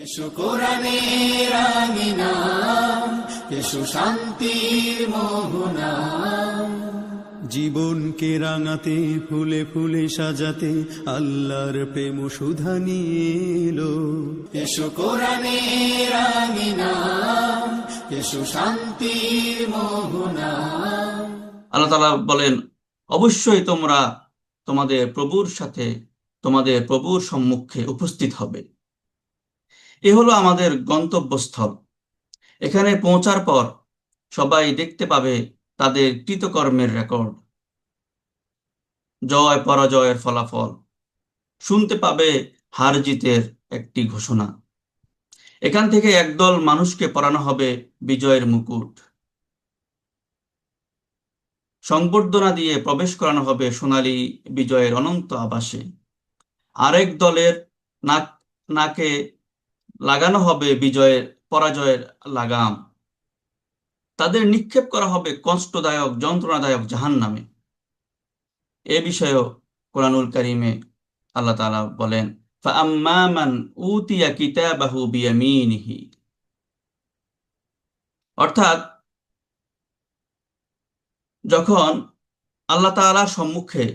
এসো কোরআনের আমিনা, এসো শান্তির মোহনা, জীবনকে রাঙাতে ফুলে ফুলে সাজাতে আল্লাহর প্রেম সুধা নিয়ে এলো। এসো কোরআনের আমিনা, এসো শান্তির মোহনা। আল্লাহ তাআলা বলেন, অবশ্যই তোমরা তোমাদের প্রভুর সাথে তোমাদের প্রভুর সম্মুখে উপস্থিত হবে। এ হলো আমাদের গন্তব্যস্থল। এখানে পৌঁছার পর সবাই দেখতে পাবে তাদের কৃতকর্মের রেকর্ড, জয় পরাজয়ের ফলাফল, শুনতে পাবে হার জিতের একটি ঘোষণা। এখান থেকে একদল মানুষকে পরানো হবে বিজয়ের মুকুট, সংবর্ধনা দিয়ে প্রবেশ করানো হবে সোনালী বিজয়ের অনন্ত আবাসে। আরেক দলের নাক নাকে লাগানো হবে বিজয়ের পরাজয়ের লাগাম। তাদের নিক্ষেপ করা হবে কষ্টদায়ক যন্ত্রণাদায়ক জাহান্নামে। এ বিষয়েও কোরআনুল কারীমে আল্লাহ তাআলা বলেন, ফাআম্মা মান উতিয়া কিতাবাহু বিয়ামিনিহি, অর্থাৎ যখন আল্লাহ তাআলার সম্মুখে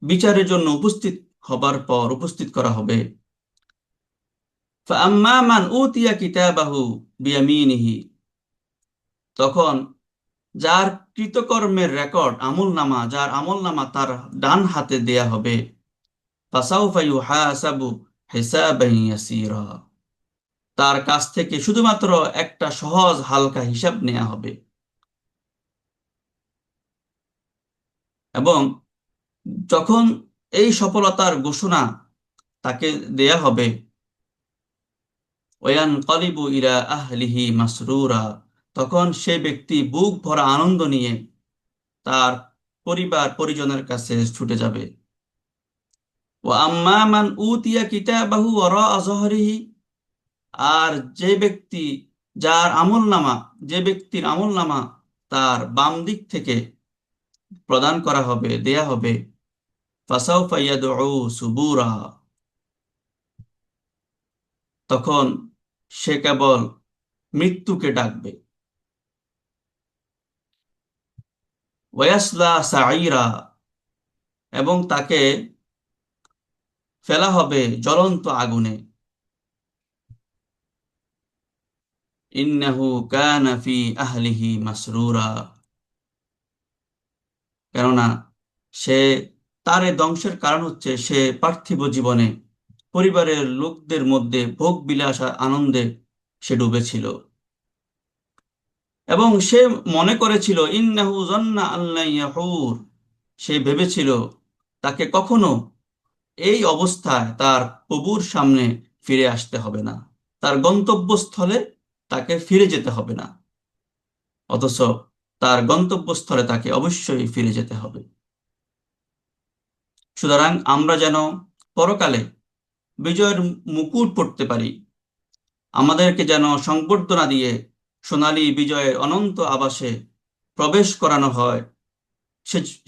বিচারের জন্য উপস্থিত করা হবে, ফাআম্মা মান উতিয়া কিতাবাহু বিয়ামিনিহি, তখন যার কৃতকর্মের রেকর্ড আমলনামা, যার আমলনামা তার ডান হাতে দেয়া হবে, ফাসাউফা ইউহাসাবু হিসাবান ইয়াসীরা, তার কাছ থেকে শুধুমাত্র একটা সহজ হালকা হিসাব নেওয়া হবে। এবং যখন এই সফলতার ঘোষণা তাকে দেয়া হবে, ওয়ানকালিবু ইলা আহলিহি মাসরুরা, তখন সে ব্যক্তি বুক ভরা আনন্দ নিয়ে তার পরিবার পরিজনের কাছে ছুটে যাবে। ওয়া আম্মা মান উতিয়া কিতাবাহু ওয়ারাআ যহরিহি, আর যে ব্যক্তি যে ব্যক্তির আমলনামা তার বাম দিক থেকে প্রদান করা হবে, দেয়া হবে, ফাসাউফা ইয়াদউ সুবুরা, তখন সে কেবল মৃত্যুকে ডাকবে। ওয়াসলা সাঈরা, এবং তাকে ফেলা হবে জ্বলন্ত আগুনে। ইন্নাহু কানা ফি আহলিহি মাসরুরা, কেননা সে তার এই ধ্বংসের কারণ হচ্ছে সে পার্থিব জীবনে পরিবারের লোকদের মধ্যে ভোগ বিলাস আর আনন্দে সে ডুবেছিল। এবং সে মনে করেছিল, ইন্নাহু জান্না আল্লা ইয়াহুর, সে ভেবেছিল তাকে কখনো এই অবস্থায় তার প্রভুর সামনে ফিরে আসতে হবে না, তার গন্তব্যস্থলে তাকে ফিরে যেতে হবে না। অথচ তার গন্তব্যস্থলে তাকে অবশ্যই ফিরে যেতে হবে। সুতরাং আমরা যেন পরকালে বিজয়ের মুকুট পড়তে পারি, আমাদেরকে যেন সংবর্ধনা দিয়ে সোনালী বিজয়ের অনন্ত আবাসে প্রবেশ করানো হয়,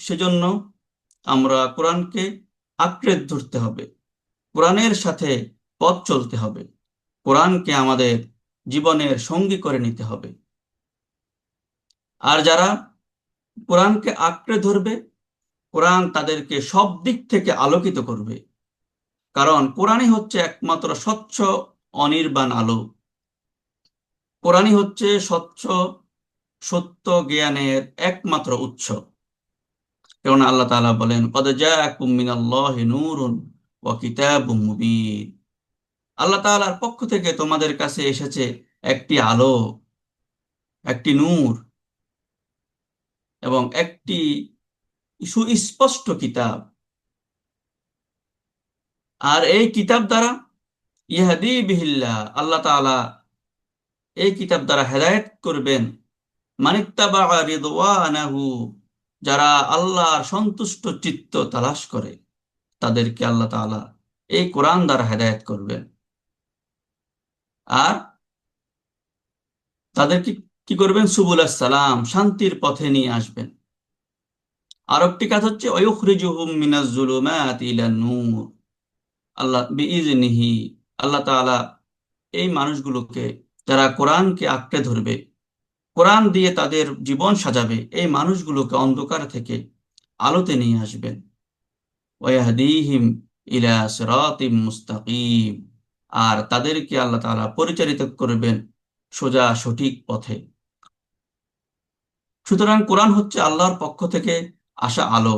সেজন্য আমরা কোরআনকে আঁকড়ে ধরতে হবে, কোরআনের সাথে পথ চলতে হবে, কোরআনকে আমাদের জীবনের সঙ্গী করে নিতে হবে। আর যারা কোরআনকে আঁকড়ে ধরবে, কোরআন তাদেরকে সব দিক থেকে আলোকিত করবে। কারণ কোরআনই হচ্ছে একমাত্র স্বচ্ছ অনির্বাণ আলো, কোরআনই হচ্ছে স্বচ্ছ সত্য জ্ঞানের একমাত্র উৎস। কেননা আল্লাহ তাআলা বলেন, কদ জাআকুম মিনাল্লাহি নূরুন ওয়া কিতাবুম মুবিন, আল্লাহ তাআলার পক্ষ থেকে তোমাদের কাছে এসেছে একটি আলো, একটি নূর, এবং একটি সুস্পষ্ট কিতাব। আর এই কিতাব দ্বারা ইহদি বিহিল্লাহ, আল্লাহ তাআলা এই কিতাব দ্বারা হেদায়েত করবেন মানিত্তাবা রিদওয়ানাহু, যারা আল্লাহর সন্তুষ্ট চিত্ত তালাশ করে তাদেরকে আল্লাহ তাআলা এই কোরআন দ্বারা হেদায়েত করবেন। আর তাদেরকে কি করবেন? সুবুলাস সালাম, শান্তির পথে নিয়ে আসবেন। আর একটি কাজ হচ্ছে ওয়ুখরিজুহুম মিনাজ জুলুমাতি ইলান নূর, আল্লাহ বিইজনিহি, আল্লাহ তাআলা এই মানুষগুলোকে, যারা কোরআনকে আঁকড়ে ধরবে, কোরআন দিয়ে তাদের জীবন সাজাবে, এই মানুষগুলোকে অন্ধকার থেকে আলোতে নিয়ে আসবেন। ওয়াহদিহিম ইলা সিরাতিম মুস্তাকিম, আর তাদেরকে আল্লাহ তাআলা পরিচালিত করবেন সোজা সঠিক পথে। সুতরাং কোরআন হচ্ছে আল্লাহর পক্ষ থেকে আসা আলো।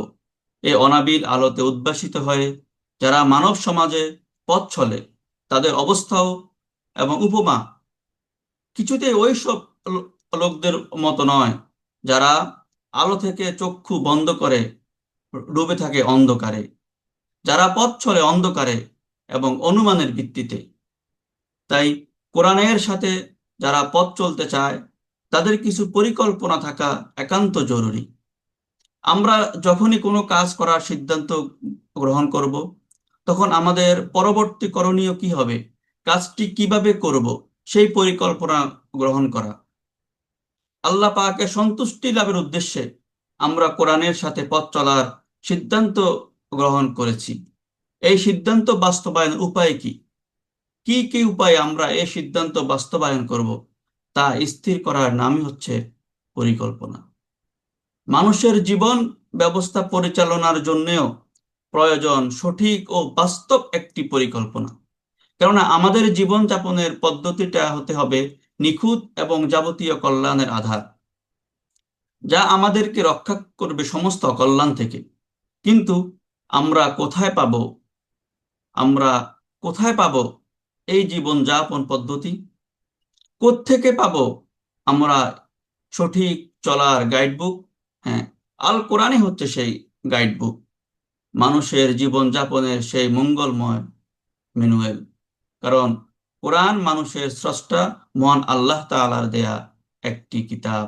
এই অনাবিল আলোতে উদ্ভাসিত হয়ে যারা মানব সমাজে পথ চলে, তাদের অবস্থাও এবং উপমা কিছুতেই ওইসব লোকদের মতো নয় যারা আলো থেকে চক্ষু বন্ধ করে ডুবে থাকে অন্ধকারে, যারা পথ চলে অন্ধকারে এবং অনুমানের ভিত্তিতে। তাই কোরআনের সাথে যারা পথ চলতে চায়, তাদের কিছু পরিকল্পনা থাকা একান্ত জরুরি। আমরা যখনই কোনো কাজ করার সিদ্ধান্ত গ্রহণ করব, তখন আমাদের পরবর্তী করণীয় কি হবে, কাজটি কিভাবে করব, সেই পরিকল্পনা গ্রহণ করা। আল্লাহ পাকের সন্তুষ্টি লাভের উদ্দেশ্যে আমরা কোরআনের সাথে পথ চলার সিদ্ধান্ত গ্রহণ করেছি। এই সিদ্ধান্ত বাস্তবায়ন উপায় কি, কি কি উপায়ে আমরা এই সিদ্ধান্ত বাস্তবায়ন করব, তা স্থির করার নামই হচ্ছে পরিকল্পনা। মানুষের জীবন ব্যবস্থা পরিচালনার জন্যেও প্রয়োজন সঠিক ও বাস্তব একটি পরিকল্পনা। কেননা আমাদের জীবনযাপনের পদ্ধতিটা হতে হবে নিখুঁত এবং যাবতীয় কল্যাণের আধার, যা আমাদেরকে রক্ষা করবে সমস্ত অকল্যাণ থেকে। কিন্তু আমরা কোথায় পাব, আমরা কোথায় পাব এই জীবনযাপন পদ্ধতি? কোত্থেকে পাব আমরা সঠিক চলার গাইডবুক? হ্যাঁ, আল কোরআনই হচ্ছে সেই গাইডবুক, মানুষের জীবনযাপনের সেই মঙ্গলময় ম্যানুয়াল। কারণ কোরআন মানুষের স্রষ্টা মহান আল্লাহ তাআলার দেয়া একটি কিতাব।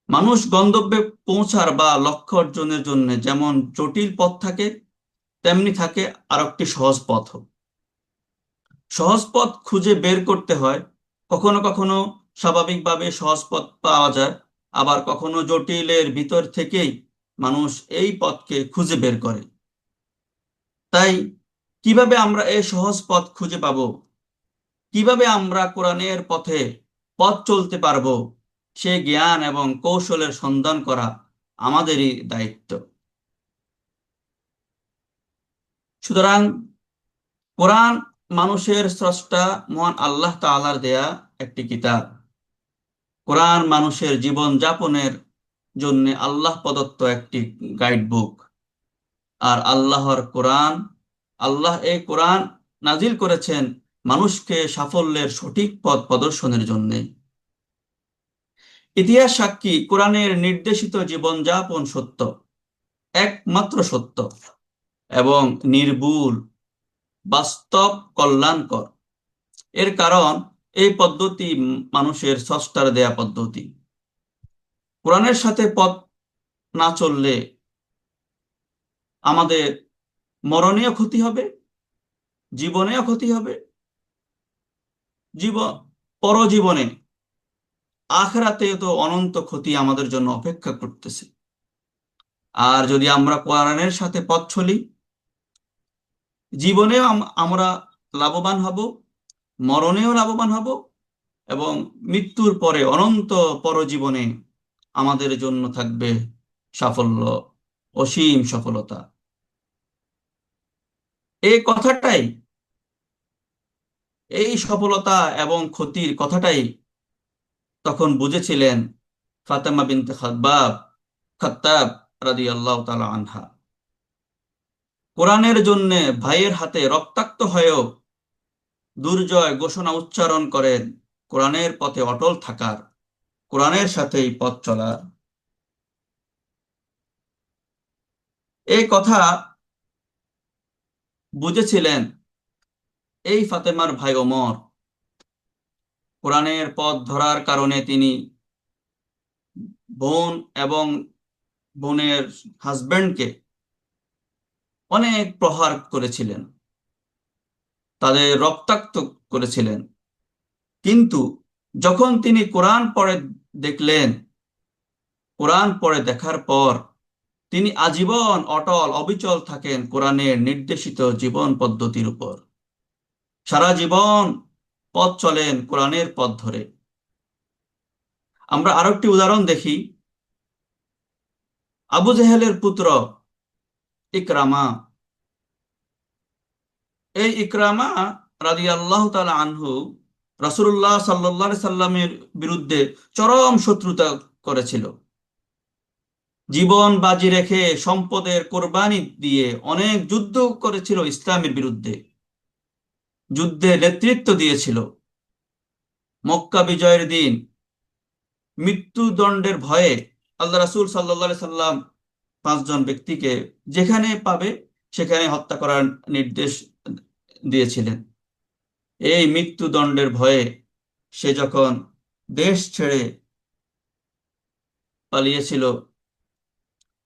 মানুষ গন্তব্যে পৌঁছার বা লক্ষ্য অর্জনের জন্য যেমন জটিল পথ থাকে, তেমনি থাকে আরেকটি সহজ পথ। সহজ পথ খুঁজে বের করতে হয়। কখনো কখনো স্বাভাবিকভাবে সহজ পথ পাওয়া যায়, আবার কখনো জটিলের ভিতর থেকেই মানুষ এই পথকে খুঁজে বের করে। তাই কিভাবে আমরা এই সহজ পথ খুঁজে পাব, কিভাবে আমরা কোরআনের পথে পথ চলতে পারবো, সে জ্ঞান এবং কৌশলের সন্ধান করা আমাদেরই দায়িত্ব। সুতরাং কোরআন মানুষের স্রষ্টা মহান আল্লাহ তাআলার দেয়া একটি কিতাব। কোরআন মানুষের জীবন যাপনের জন্য আল্লাহ প্রদত্ত একটি গাইডবুক। আর আল্লাহর কোরআন, আল্লাহ এই কোরআন নাজিল করেছেন মানুষকে সাফল্যের সঠিক পথ প্রদর্শনের জন্য। ইতিহাস সাক্ষী, কোরআনের নির্দেশিত জীবনযাপন সত্য, একমাত্র সত্য এবং নির্ভুল, বাস্তব, কল্যাণকর। এর কারণ এই পদ্ধতি মানুষের স্রষ্টার দেয়া পদ্ধতি। কোরআনের সাথে পথ না চললে আমাদের মরণেও ক্ষতি হবে, জীবনেও ক্ষতি হবে, জীবন পরজীবনে আখিরাতে তো অনন্ত ক্ষতি আমাদের জন্য অপেক্ষা করতেছে। আর যদি আমরা কোরআনের সাথে পথ চলি, জীবনেও আমরা লাভবান হব, মরণেও লাভবান হব, এবং মৃত্যুর পরে অনন্ত পরজীবনে আমাদের জন্য থাকবে সাফল্য, অসীম সফলতা। এই কথাটাই, এই সফলতা এবং ক্ষতির কথাটাই তখন বুঝেছিলেন ফাতেমা বিনতে খাত্তাব রাদিয়াল্লাহু তাআলা আনহা। কোরআনের জন্য ভাইয়ের হাতে রক্তাক্ত হয়েও দুর্জয় ঘোষণা উচ্চারণ করেন কোরআনের পথে অটল থাকার, কোরআনের সাথেই পথ চলার। এই কথা বুঝেছিলেন এই ফাতেমার ভাই ওমর। কোরআনের পথ ধরার কারণে তিনি বোন এবং বোনের হাজবেন্ডকে অনেক প্রহার করেছিলেন, তাদের রক্তাক্ত করেছিলেন। কিন্তু যখন তিনি কোরআন পড়ে দেখলেন, কোরআন পড়ে দেখার পর তিনি আজীবন অটল অবিচল থাকেন কোরআনের নির্দেশিত জীবন পদ্ধতির উপর। সারা জীবন পথ চলেন কোরআনের পথ ধরে। আমরা আরো একটি উদাহরণ দেখি। আবু জেহেলের পুত্র ইকরামা, এই ইকরামা রাদিয়াল্লাহু তাআলা আনহু রাসূলুল্লাহ সাল্লাল্লাহু আলাইহি সাল্লামের বিরুদ্ধে চরম শত্রুতা করেছিল। জীবন বাজি রেখে সম্পদের কোরবানি দিয়ে অনেক যুদ্ধ করেছিল ইসলামের বিরুদ্ধে, যুদ্ধে নেতৃত্ব দিয়েছিল। মক্কা বিজয়ের দিন মৃত্যুদণ্ডের ভয়ে আল্লাহ রাসূল সাল্লাল্লাহু আলাইহি সাল্লাম 5 জন ব্যক্তিকে যেখানে পাবে সেখানে হত্যা করার নির্দেশ দিয়েছিলেন। এই মৃত্যুদণ্ডের ভয়ে সে যখন দেশ ছেড়ে পালিয়েছিল,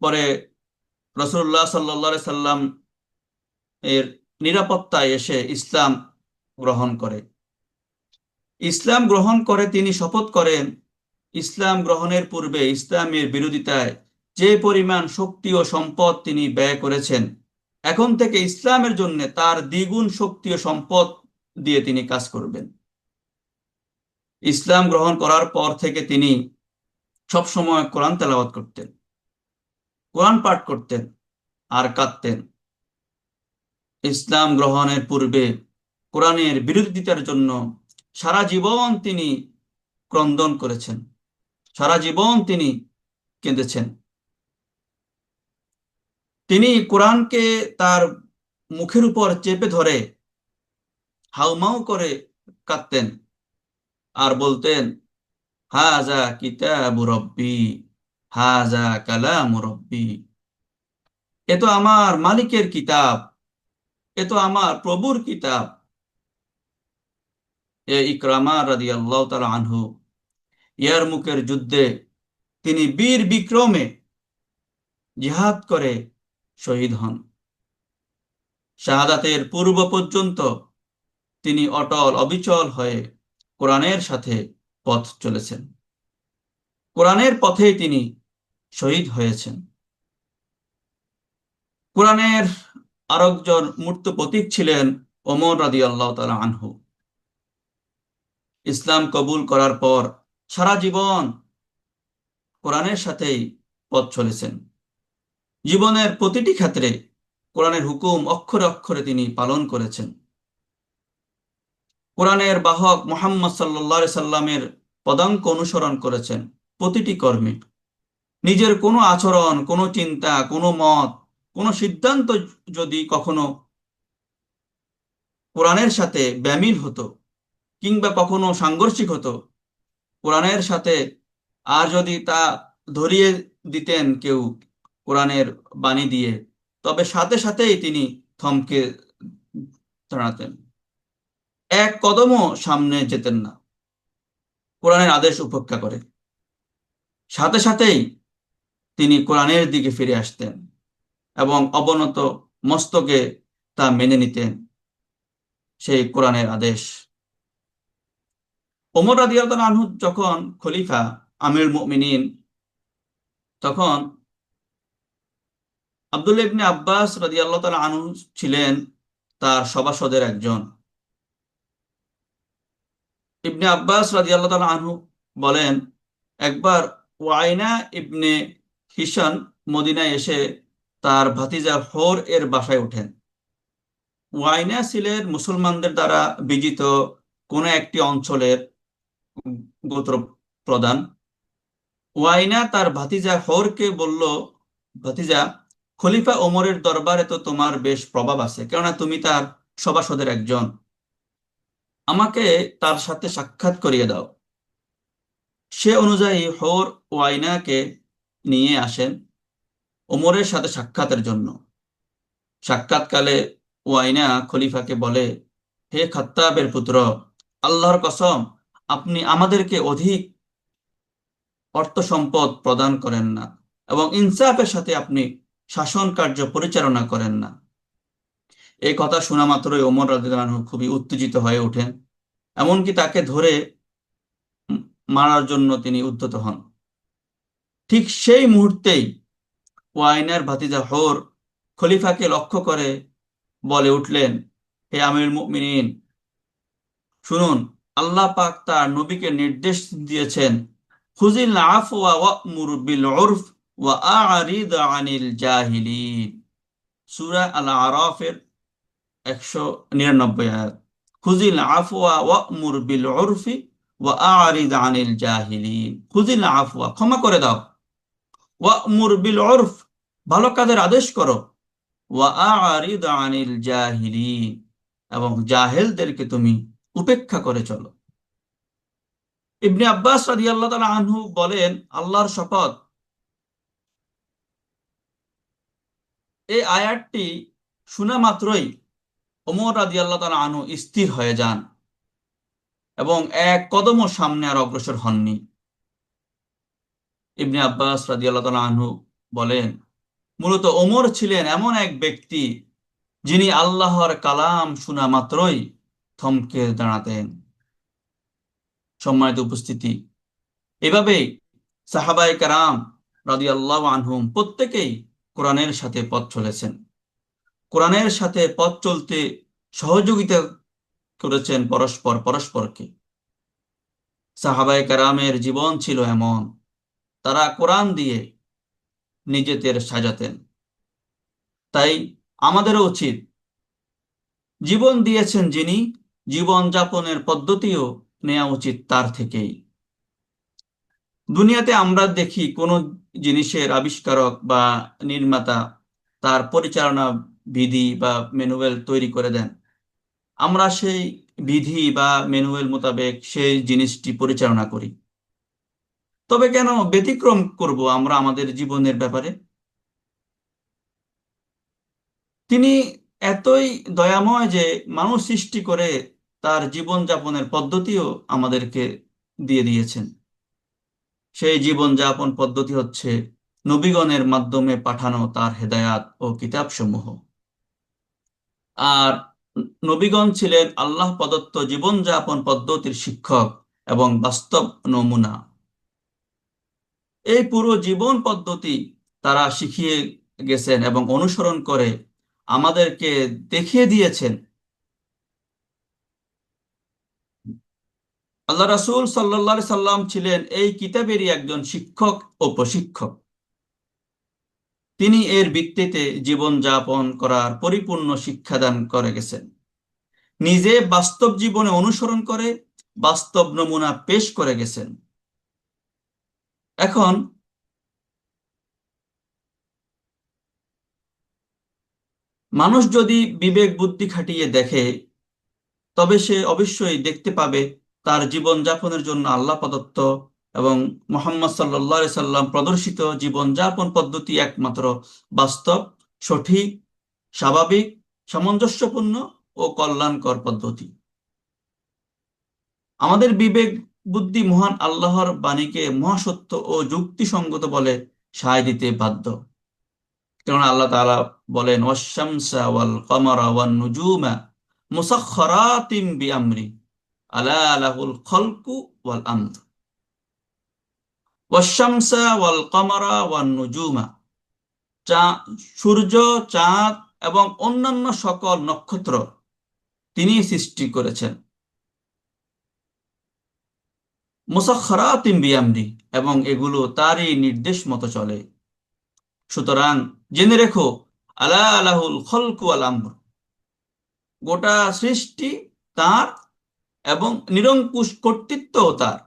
পরে রাসূলুল্লাহ সাল্লাল্লাহু আলাইহি সাল্লাম এর নিরাপত্তায় এসে ইসলাম গ্রহণ করে। ইসলাম গ্রহণ করে তিনি শপথ করেন, ইসলাম গ্রহণের পূর্বে ইসলামের বিরোধিতায় যে পরিমাণ শক্তি ও সম্পদ তিনি ব্যয় করেছেন, এখন থেকে ইসলামের জন্য তার দ্বিগুণ শক্তি ও সম্পদ দিয়ে তিনি কাজ করবেন। ইসলাম গ্রহণ করার পর থেকে তিনি সবসময় কোরআন তেলাওয়াত করতেন, কোরআন পাঠ করতেন আর কাঁদতেন। ইসলাম গ্রহণের পূর্বে কোরআনের বিরোধিতার জন্য সারা জীবন তিনি ক্রন্দন করেছেন, সারা জীবন তিনি কেঁদেছেন। তিনি কোরআনকে তার মুখের উপর চেপে ধরে হাউমাউ করে কাঁদতেন আর বলতেন, হাজা কিতাবু রব্বি, হাজা কালামু রব্বি। এ তো আমার মালিকের কিতাব, এ তো আমার প্রভুর কিতাব। এ ইকরামা রাদিয়াল্লাহু তাআলা আনহু ইয়ারমুকের যুদ্ধে তিনি বীর বিক্রমে জিহাদ করে শহীদ হন। শাহাদাতের পূর্ব পর্যন্ত তিনি অটল অবিচল হয়ে কোরআনের সাথে পথ চলেছেন, কোরআনের পথেই তিনি শহীদ হয়েছেন। কোরআনের আরেকজন মূর্ত প্রতীক ছিলেন ওমর রাদিয়াল্লাহু তাআলা আনহু। ইসলাম কবুল করার পর সারা জীবন কোরআনের সাথেই পথ চলেছেন। জীবনের প্রতিটি ক্ষেত্রে কোরআনের হুকুম অক্ষরে অক্ষরে তিনি পালন করেছেন। কোরআনের বাহক মুহাম্মদ সাল্লাল্লাহু আলাইহি সাল্লামের পদাঙ্ক অনুসরণ করেছেন প্রতিটি কর্মে। নিজের কোনো আচরণ, কোনো চিন্তা, কোনো মত, কোনো সিদ্ধান্ত যদি কখনো কোরআনের সাথে বেমিল হতো কিংবা কখনো সাংঘর্ষিক হতো, কোরআনের সাথে আর যদি তা ধরিয়ে দিতেন কেউ কোরআনের বাণী দিয়ে, তবে সাথে সাথেই তিনি থমকে দাঁড়াতেন, এক কদমও সামনে যেতেন না। কোরআনের আদেশ উপেক্ষা করে সাথে সাথেই তিনি কোরআনের দিকে ফিরে আসতেন এবং অবনত মস্তকে তা মেনে নিতেন, সেই কোরআনের আদেশ। ওমর রাদিয়াল্লাহু আনহু যখন খলিফা আমিরুল মুমিনিন, তখন আব্দুল্লাহ ইবনে আব্বাস রাদিয়াল্লাহু তাআলা আনহু ছিলেন তার সভাসদের একজন। ইবনে আব্বাস রাদিয়াল্লাহু তাআলা আনহু বলেন, একবার ওয়াইনা ইবনে হিশান মদিনায় এসে তার ভাতিজা হোর এর বাসায় ওঠেন। ওয়াইনা ছিলেন মুসলমানদের দ্বারা বিজিত কোন একটি অঞ্চলের গোত্র প্রধান। ওয়াইনা তার ভাতিজা হোরকে বলল, ভাতিজা, খলিফা ওমরের দরবারে তো তোমার বেশ প্রভাব আছে, কেননা তুমি তার সভাসদের একজন, আমাকে তার সাথে সাক্ষাৎ করিয়ে দাও। সে অনুযায়ী হোর ওয়াইনাকে নিয়ে আসেন ওমরের সাথে সাক্ষাতের জন্য। সাক্ষাৎকালে ওয়াইনা খলিফাকে বলে, হে খাত্তাবের পুত্র, আল্লাহর কসম, আপনি আমাদেরকে অধিক অর্থ সম্পদ প্রদান করেন না এবং ইনসাফের সাথে আপনি শাসন কার্য পরিচালনা করেন না। এই কথা শোনা মাত্রই ওমর রাদিয়াল্লাহু আনহু খুবই উত্তেজিত হয়ে ওঠেন, এমনকি তাকে ধরে মারার জন্য তিনি উদ্যত হন। ঠিক সেই মুহূর্তেই ওয়াইনার ভাতিজা হোর খলিফাকে লক্ষ্য করে বলে উঠলেন, হে আমিরুল মুমিনিন, শুনুন, আল্লাহ পাক তার নবীকে নির্দেশ দিয়েছেন, খুযিল আফওয়া ওয়া'মুর বিল উরফ ওয়া আ'রিদ আনিল জাহিলিন। সূরা আল আরাফের 199 আয়াত। খুযিল আফওয়া ওয়া'মুর বিল উরফি ওয়া আ'রিদ আনিল জাহিলিন। খুযিল আফওয়া, ক্ষমা করে দাও, ওয়া'মুর বিল উরফ, ভালো কাজের আদেশ করো, ওয়া আ'রিদ আনিল জাহিলিন, এবং জাহেলদেরকে তুমি উপেক্ষা করে চলো। ইবনে আব্বাস রাদিয়াল্লাহু তাআলা আনহু বলেন, আল্লাহর শপথ, এই আয়াতটি শোনা মাত্রই ওমর রাদিয়াল্লাহু তাআলা আনহু স্থির হয়ে যান এবং এক কদমও সামনে আর অগ্রসর হননি। ইবনে আব্বাস রাদিয়াল্লাহু তাআলা আনহু বলেন, মূলত ওমর ছিলেন এমন এক ব্যক্তি যিনি আল্লাহর কালাম শোনা মাত্রই থমকে দাঁড়াতেন। সম্মানিত উপস্থিতি, এভাবেই সাহাবায়ে কেরাম রাদিয়াল্লাহু আনহুম প্রত্যেকেই কোরআনের সাথে পথ চলেছেন, কোরআনের সাথে পথ চলতে সহযোগিতা করেছেন পরস্পরকে। সাহাবায়ে কেরামের জীবন ছিল এমন, তারা কোরআন দিয়ে নিজেদের সাজাতেন। তাই আমাদেরও উচিত, জীবন দিয়েছেন যিনি, জীবন যাপনের পদ্ধতিও নেওয়া উচিত তার থেকেই। দুনিয়াতে আমরা দেখি কোনো জিনিসের আবিষ্কারক বা নির্মাতা তার পরিচালনা বিধি বা ম্যানুয়াল তৈরি করে দেন, আমরা সেই বিধি বা ম্যানুয়াল মোতাবেক সেই জিনিসটি পরিচালনা করি। তবে কেন ব্যতিক্রম করব আমরা আমাদের জীবনের ব্যাপারে? তিনি এতই দয়াময় যে মানুষ সৃষ্টি করে তার জীবনযাপনের পদ্ধতিও আমাদেরকে দিয়ে দিয়েছেন। সেই জীবনযাপন পদ্ধতি হচ্ছে নবীগণের মাধ্যমে পাঠানো তার হেদায়াত ও কিতাবসমূহ। আর নবীগণ ছিলেন আল্লাহ প্রদত্ত জীবনযাপন পদ্ধতির শিক্ষক এবং বাস্তব নমুনা। এই পুরো জীবন পদ্ধতি তারা শিখিয়ে গেছেন এবং অনুসরণ করে আমাদেরকে দেখিয়ে দিয়েছেন। আল্লাহ রাসূল সাল্লাল্লাহু আলাইহি সাল্লাম ছিলেন এই কিতাবেরই একজন শিক্ষক ও প্রশিক্ষক। তিনি এর ভিত্তিতে জীবন যাপন করার পরিপূর্ণ শিক্ষাদান করে গেছেন, নিজে বাস্তব জীবনে অনুসরণ করে বাস্তব নমুনা পেশ করে গেছেন। এখন মানুষ যদি বিবেক বুদ্ধি খাটিয়ে দেখে, তবে সে অবশ্যই দেখতে পাবে তার জীবন যাপনের জন্য আল্লাহ প্রদত্ত এবং মুহাম্মদ সাল্লাল্লাহু আলাইহি সাল্লাম প্রদর্শিত জীবন যাপন পদ্ধতি একমাত্র বাস্তব, সঠিক, স্বাভাবিক, সামঞ্জস্যপূর্ণ ও কল্যাণকর পদ্ধতি। আমাদের বিবেক বুদ্ধি মহান আল্লাহর বাণীকে মহাসত্য ও যুক্তিসঙ্গত বলে সায় দিতে বাধ্য। কেননা আল্লাহ তাআলা বলেন, ওয়াশ-শামসা ওয়াল কমারা ওয়ান নুজুমা মুসাখখারাতিন বিআমরি আলা লাহুল খালকু ওয়াল আমর। ওয়াশ-শামসা ওয়াল কমারা ওয়ান নুজুমা, সূর্য, চাঁদ এবং অন্যান্য সকল নক্ষত্র তিনি সৃষ্টি করেছেন। মুসাখখারাতিন বিআমরি, এবং এগুলো তারই নির্দেশ মতো চলে। সুতরাং জেনে রেখো, আলা লাহুল খালকু ওয়াল আমর, গোটা সৃষ্টি তার এবং নিরঙ্কুশ কর্তৃত্বও তার।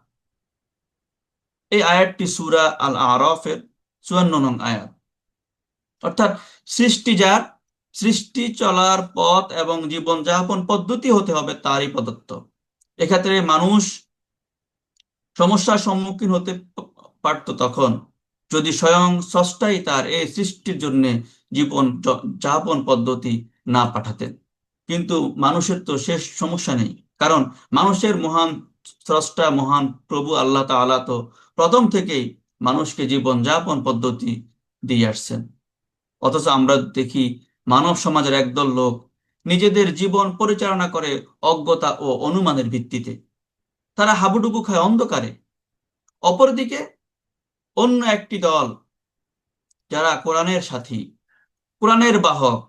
এই আয়াতটি সূরা আল আরাফের 54 নং আয়াত। অর্থাৎ সৃষ্টি যার, সৃষ্টি চলার পথ এবং জীবনযাপন পদ্ধতি হতে হবে তারই প্রদত্ত। এক্ষেত্রে মানুষ সমস্যার সম্মুখীন হতে পারত তখন যদি স্বয়ং স্রষ্টাই তার এই সৃষ্টির জন্য জীবন যাপন পদ্ধতি না পাঠাতেন। কিন্তু মানুষের তো শেষ সমস্যা নেই, কারণ মানুষের মহান স্রষ্টা মহান প্রভু আল্লাহ তাআলা তো প্রথম থেকেই মানুষকে জীবন যাপন পদ্ধতি দিয়ে আসছেন। অথচ আমরা দেখি মানব সমাজের একদল লোক নিজেদের জীবন পরিচালনা করে অজ্ঞতা ও অনুমানের ভিত্তিতে। তারা হাবুডুবু খায় অন্ধকারে। অপরদিকে অন্য একটি দল, যারা কোরআনের সাথী, কোরআনের বাহক,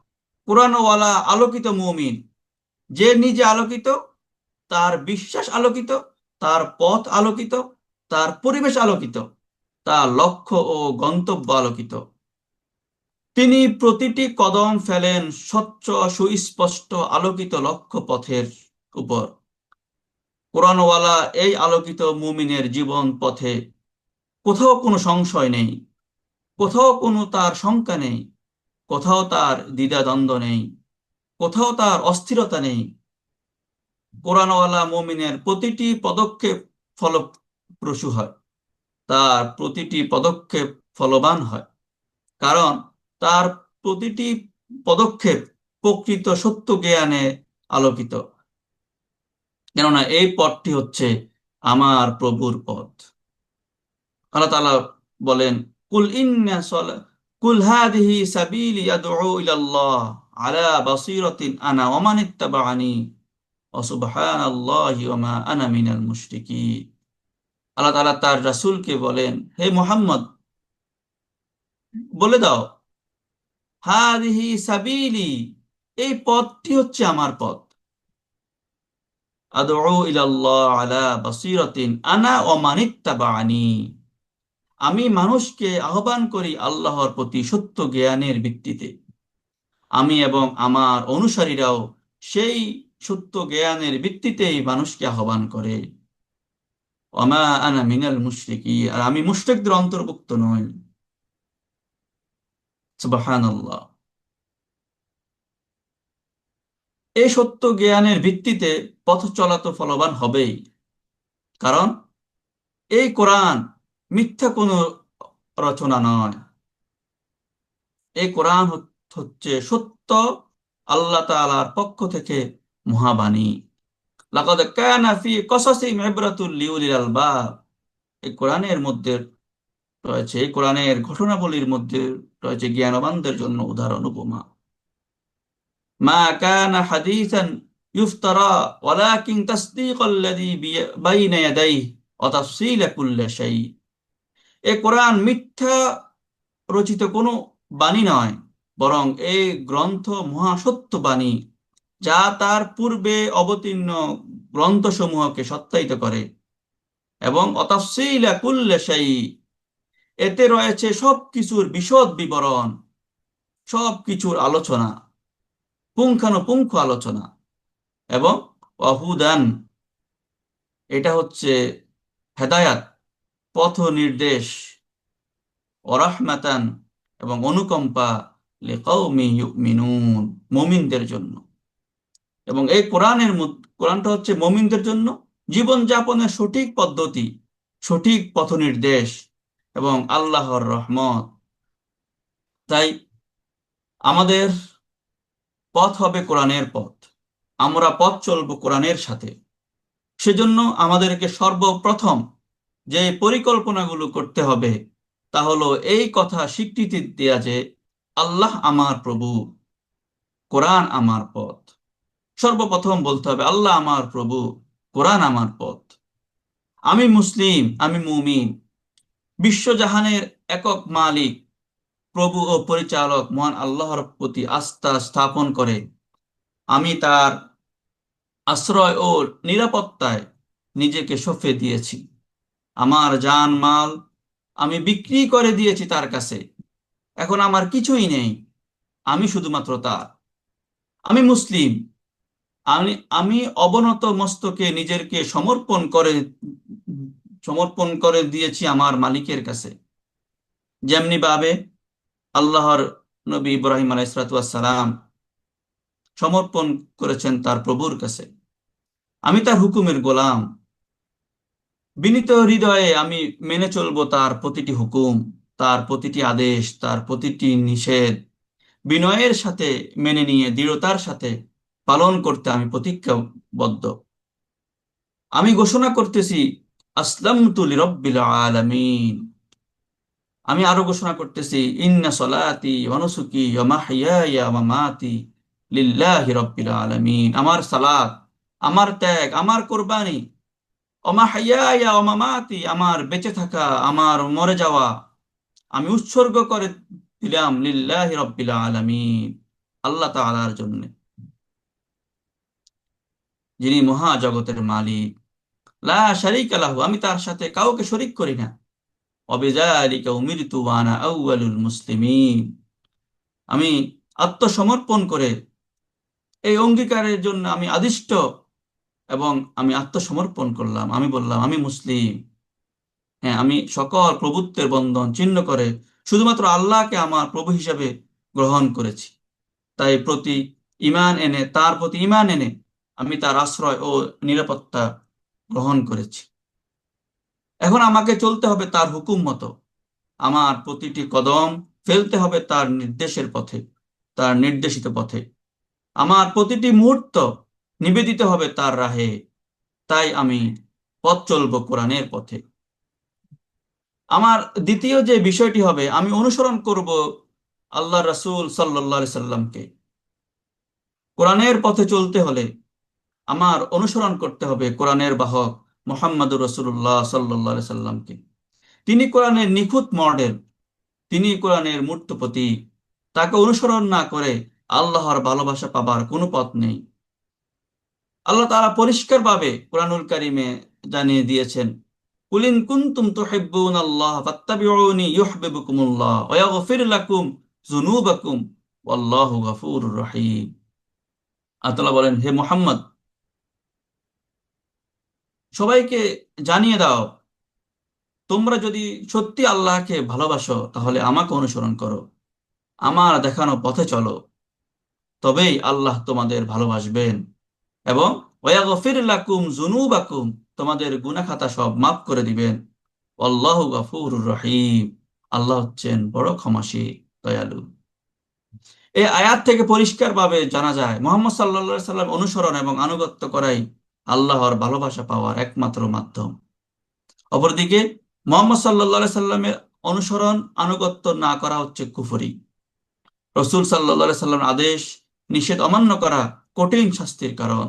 কোরআনওয়ালা আলোকিত মুমিন, যে নিজে আলোকিত তার বিশ্বাস আলোকিত, তার পথ আলোকিত, তার পরিবেশ আলোকিত, তার লক্ষ্য ও গন্তব্য আলোকিত। তিনি প্রতিটি কদম ফেলেন স্বচ্ছ সুস্পষ্ট আলোকিত লক্ষ্য পথের উপর। কোরআনওয়ালা এই আলোকিত মুমিনের জীবন পথে কোথাও কোনো সংশয় নেই, কোথাও কোনো তার শঙ্কা নেই, কোথাও তার দ্বিধাদ্বন্দ্ব নেই, কোথাও তার অস্থিরতা নেই। কোরআনওয়ালা মুমিনের প্রতিটি পদক্ষেপ ফলপ্রসূ হয়, তার প্রতিটি পদক্ষেপ ফলবান হয়, কারণ তার প্রতিটি পদক্ষেপ প্রকৃত সত্য জ্ঞানে আলোকিত। কেননা এই পথটি হচ্ছে আমার প্রভুর পথ। আল্লাহ তাআলা বলেন, কুল ইন্না সলা কুল হাদিহি সাবিলি আদউ ইলাল্লাহ আলা বাসীরাতিন আনা ওয়া মান ইত্তাবাআনি ওয়া সুবহানাল্লাহি ওয়া মা আনা মিনাল মুশরিকিন। আল্লাহ তাআলা তার রাসূলকে বলেন, হে মুহাম্মদ, বলে দাও, হাদিহি সাবিলি, এই পথটি হচ্ছে আমার পথ। আদউ ইলাল্লাহ আলা বাসীরাতিন আনা ওয়া মান ইত্তাবাআনি, আমি মানুষকে আহ্বান করি আল্লাহর প্রতি সত্য জ্ঞানের ভিত্তিতে। আমি এবং আমার অনুসারীরাও সেই সত্য জ্ঞানের ভিত্তিতেই মানুষকে আহ্বান করে। ওমা আনা মিনাল মুশরিকিন, আর আমি মুশরিকদের অন্তর্ভুক্ত নই। সুবহানাল্লাহ। এই সত্য জ্ঞানের ভিত্তিতে পথ চলা তো ফলবান হবেই, কারণ এই কোরআন মিথ্যা কোনো রচনা নয়। এই কোরআন হচ্ছে সত্য, আল্লাহ তাআলার পক্ষ থেকে মহাবাণী। লাকাদ কানা ফি কসাসিহিম ইবরাতুল লিউলিল আলবাব, এই কোরআনের মধ্যে রয়েছে, এই কোরআনের ঘটনাবলীর মধ্যে রয়েছে জ্ঞানবানদের জন্য উদাহরণ উপমা। মা কানা হাদিসান ইফতারা ওয়ালাকিন তাসদীকাল্লাযী বাইনা ইয়াদাইহি ওয়া তাফসীলা কুল্লি শাই। এই কোরআন মিথ্যা রচিত কোনো বাণী নয়, বরং এই গ্রন্থ মহাসত্য বাণী, যা তার পূর্বে অবতীর্ণ গ্রন্থসমূহকে সত্যায়িত করে। এবং অতাফসীলা কুল্লি শাই, এতে রয়েছে সবকিছুর বিশদ বিবরণ, সবকিছুর আলোচনা, পুঙ্খানুপুঙ্খ আলোচনা। এবং ওয়াহুদান, এটা হচ্ছে হেদায়াত, পথ নির্দেশ, ওয়ারাহমাতান, এবং অনুকম্পা, লিকাউমি ইউমিনুন, মুমিনদের জন্য। এবং এই কোরআনটা হচ্ছে মুমিনদের জন্য জীবনযাপনের সঠিক পদ্ধতি, সঠিক পথ নির্দেশ এবং আল্লাহর রহমত। তাই আমাদের পথ হবে কোরআনের পথ, আমরা পথ চলবো কোরআনের সাথে। সেজন্য আমাদেরকে সর্বপ্রথম যে পরিকল্পনাগুলো করতে হবে তা হলো এই কথা স্বীকৃতি দেয়া যে আল্লাহ আমার প্রভু, কোরআন আমার পথ। সর্বপ্রথম বলতে হবে আল্লাহ আমার প্রভু, কোরআন আমার পথ। আমি মুসলিম, আমি মুমিন, বিশ্বজাহানের একক মালিক, প্রভু ও পরিচালক মহান আল্লাহর প্রতি আস্থা স্থাপন করে আমি তার আশ্রয় ও নিরাপত্তায় নিজেকে সঁপে দিয়েছি। আমার জান মাল আমি বিক্রি করে দিয়েছি তার কাছে, এখন আমার কিছুই নেই, আমি শুধুমাত্র তার। আমি মুসলিম, আমি আমি অবনত মস্তকে নিজেকে সমর্পণ করে দিয়েছি আমার মালিকের কাছে, যেমনি ভাবে আল্লাহর নবী ইব্রাহিম আলাইহিস সালাম সমর্পণ করেছেন তার প্রভুর কাছে। আমি তার হুকুমের গোলাম, বিনীত হৃদয়ে আমি মেনে চলবো তার প্রতিটি হুকুম, তার প্রতিটি আদেশ, তার প্রতিটি নিষেধ বিনয়ের সাথে মেনে নিয়ে দৃঢ়তার সাথে পালন করতে আমি প্রতিজ্ঞাবদ্ধ। আমি ঘোষণা করতেছি আসলামতু লিরাব্বিল আলামিন। আমি আরো ঘোষণা করতেছি ইন্না সলাতি ওয়া নুসুকি ওয়া মাহইয়ায়া ওয়া মামাতি লিল্লাহি রাব্বিল আলামিন। আমার সালাত, আমার ত্যাগ, আমার কোরবানি, ওয়া মাহইয়ায়া ওয়া মামাতি, আমার বেঁচে থাকা, আমার মরে যাওয়া, আমি উৎসর্গ করে দিলাম লিল্লাহি রাব্বিল আলামিন, আল্লাহ তাআলার জন্য। যিনি মহাজগতের মালিক। লা শারীকা লাহু, আমি তার সাথে কাউকে শরীক করি না। ওয়াবিযালিকা উমিরতু ওয়া আনা আউয়ালুল মুসলিমিন, আমি আত্মসমর্পণ করে এই অঙ্গীকারের জন্য আমি আদিষ্ট এবং আমি আত্মসমর্পণ করলাম। আমি বললাম আমি মুসলিম। হ্যাঁ, আমি সকল প্রভুত্বের বন্ধন ছিন্ন করে শুধুমাত্র আল্লাহকে আমার প্রভু হিসেবে গ্রহণ করেছি। তাই তার প্রতি ঈমান এনে আমি তার আশ্রয় ও নিরাপত্তা গ্রহণ করেছি। এখন আমাকে চলতে হবে তার হুকুম মতো। আমার প্রতিটি কদম ফেলতে হবে তার নির্দেশের পথে, তার নির্দেশিত পথে। আমার প্রতিটি মুহূর্ত নিবেদিত হবে তার রাহে। তাই আমি পথ চলবো কোরআনের পথে। আমার দ্বিতীয় যে বিষয়টি হবে, আমি অনুসরণ করব আল্লাহ রাসূল সাল্লাল্লাহু আলাইহি সাল্লামকে। কোরআনের পথে চলতে হলে আমার অনুসরণ করতে হবে কোরআনের বাহক মুহাম্মদুর রাসূলুল্লাহ সাল্লাল্লাহু আলাইহি সাল্লামকে। তিনি কোরআনের নিখুঁত মডেল, তিনি কোরআনের মূর্ত প্রতীক। তাকে অনুসরণ না করে আল্লাহর ভালোবাসা পাবার কোনো পথ নেই। আল্লাহ তাআলা পরিষ্কারভাবে কোরআনুল কারীমে জানিয়ে দিয়েছেন, কুল ইন কুনতুম তুহিব্বুনাল্লাহ ফাত্তাবিউনি ইউহিব্বুকুমুল্লাহ ওয়া ইয়াগফির লাকুম যুনুবাকুম ওয়াল্লাহু গফুরুর রহিম। আল্লাহ তাআলা বলেন, হে মুহাম্মদ, সবাইকে জানিয়ে দাও, তোমরা যদি সত্যি আল্লাহকে ভালোবাসো তাহলে আমাকে অনুসরণ করো, আমার দেখানো পথে চলো, তবেই আল্লাহ তোমাদের ভালোবাসবেন এবং ওয়াগফির লাকুম যুনুবাকুম, তোমাদের গুনাহ খাতা সব মাফ করে দিবেন। আল্লাহু গফুরুর রহিম, আল্লাহ হচ্ছেন বড় ক্ষমাশীল, দয়ালু। এই আয়াত থেকে পরিষ্কারভাবে জানা যায় মুহাম্মদ সাল্লাল্লাহু আলাইহি সাল্লাম অনুসরণ এবং আনুগত্য করাই আল্লাহর ভালোবাসা পাওয়ার একমাত্র মাধ্যম। অপরদিকে মুহাম্মদ সাল্লাল্লাহু আলাইহি সাল্লামের অনুসরণ আনুগত্য না করা হচ্ছে কুফরি। রাসূল সাল্লাল্লাহু আলাইহি সাল্লামের আদেশ নিষেধ অমান্য করা কঠিন শাস্তির কারণ।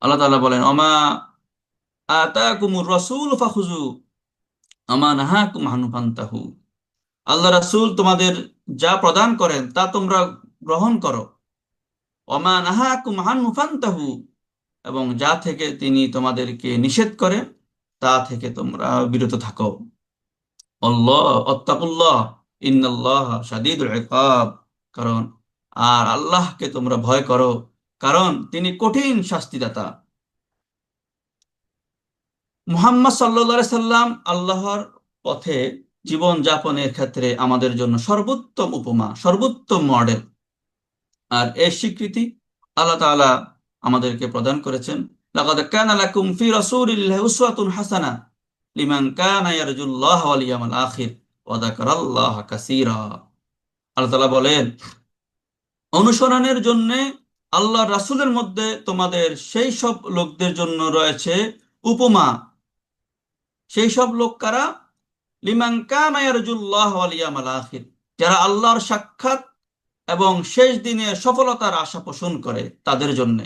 আল্লাহ তাআলা বলেন, ওমা আতাকুমুর রাসূল ফাখুযু ওমা নাহাকুম আনহু ফান্তাহু। আল্লাহ রাসূল তোমাদের যা প্রদান করেন তা তোমরা গ্রহণ করো। ওমা নাহাকুম আনহু ফান্তাহু, এবং যা থেকে তিনি তোমাদেরকে নিষেধ করেন তা থেকে তোমরা বিরত থাকো। আল্লাহ আত্তাকুল্লাহ ইন্নাল্লাহ শাদীদুল ইকাব, কারণ আর আল্লাহকে তোমরা ভয় করো, কারণ তিনি কঠিন শাস্তিদাতা। মুহাম্মদ সাল্লাল্লাহু আলাইহি সাল্লাম আল্লাহর পথে জীবন যাপনের ক্ষেত্রে আমাদের জন্য সর্বোত্তম উপমা, সর্বোত্তম মডেল। আর এর স্বীকৃতি আল্লাহ তাআলা আমাদেরকে প্রদান করেছেন, লাকাদ কানা লাকুম ফি রাসূলিল্লাহি উসওয়াতুন হাসানা লিমান কানা ইয়ারজুল্লাহ ওয়াল ইয়াউমাল আখির ওয়া যাকারাল্লাহ কাসীরা। আল্লাহ তাআলা বলেন, অনুসরণের জন্য আল্লাহর রাসূলের মধ্যে তোমাদের সেই সব লোকদের জন্য রয়েছে উপমা। সেই সব লোক কারা? লিমান কানা ইয়ারজুল্লাহ ওয়াল ইয়াউমাল আখির, যারা আল্লাহর সাক্ষাৎ এবং শেষ দিনে সফলতার আশা পোষণ করে তাদের জন্য।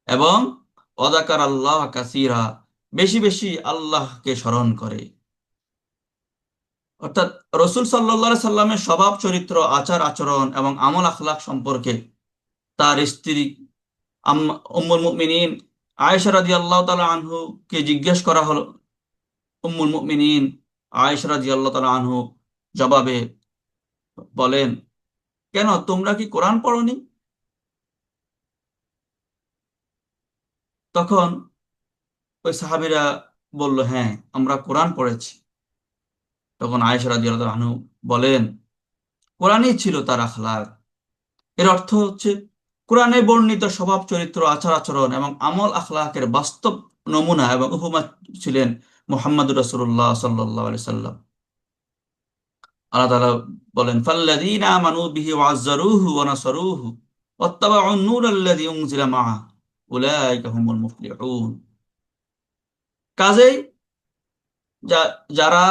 এবং ওয়াযাকার আল্লাহ কাসীরা, বেশি বেশি আল্লাহকে স্মরণ করে। অর্থাৎ রাসূল সাল্লাল্লাহু আলাইহি সাল্লামের স্বভাব চরিত্র, আচার আচরণ এবং আমল আখলাক সম্পর্কে তার স্ত্রী উম্মুল মুমিনিন আয়েশা রাদিয়াল্লাহু তাআলা আনহু কে জিজ্ঞেস করা হলো। উম্মুল মুমিনিন আয়েশা রাদিয়াল্লাহু তাআলা আনহু জবাবে বলেন, কেন তোমরা কি কোরআন পড়োনি? তখন ওই সাহাবীরা বলল, হ্যাঁ, আমরা কোরআন পড়েছি। তখন আয়েশা রাদিয়াল্লাহু তাআলা আনহু বলেন, কোরআনই ছিল তার আখলাক। এর অর্থ হচ্ছে কোরআনে বর্ণিত স্বভাব চরিত্র, আচার আচরণ এবং আমল আখলাকের বাস্তব নমুনা এবং উপমা ছিলেন মুহাম্মদুর রাসূলুল্লাহ সাল্লাল্লাহু আলাইহি সাল্লাম। আল্লাহ তাআলা বলেন, ফাল্লাযীনা আমানু বিহি ওয়া আযযারুহু ওয়া নাসারুহু ওয়াত্তাবাউন নূরাল্লাযী উনজিলা মাআহু উলাইকা হুমুল মুফলিহুন। কাজেই যারা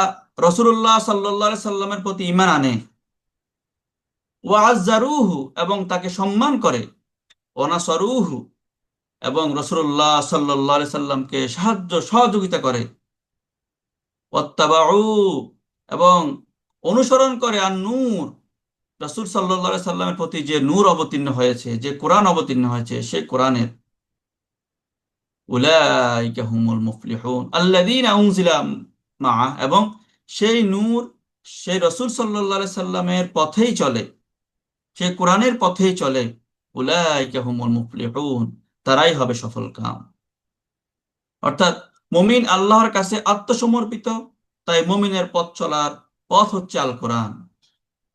রাসূলুল্লাহ সাল্লাল্লাহু আলাইহি সাল্লামের প্রতি ঈমান আনে, ওয়া আযযারুহু এবং তাকে সম্মান করে, ওয়া নাসারুহু এবং রাসূলুল্লাহ সাল্লাল্লাহু আলাইহি সাল্লামকে সাহায্য সহযোগিতা করে, ওয়াত্তাবাউ এবং অনুসরণ করে আর নূর, রাসূল সাল্লাল্লাহু আলাইহি সাল্লামের প্রতি যে নূর অবতীর্ণ হয়েছে, যে কোরআন অবতীর্ণ হয়েছে, সেই কোরআনের উলাইকা হুমুল মুফলিহুন আল্লাযীনা উনজিলা মাআ, এবং সেই নূর সেই রাসূল সাল্লাল্লাহু আলাইহি সাল্লামের পথেই চলে, সে কোরআনের পথেই চলে। উলাইকা হুমুল মুফলিহুন, তারাই হবে সফলকাম। অর্থাৎ মুমিন আল্লাহর কাছে আত্মসমর্পিত, তাই মুমিনের পথ চলার পথ হচ্ছে আল কোরআন।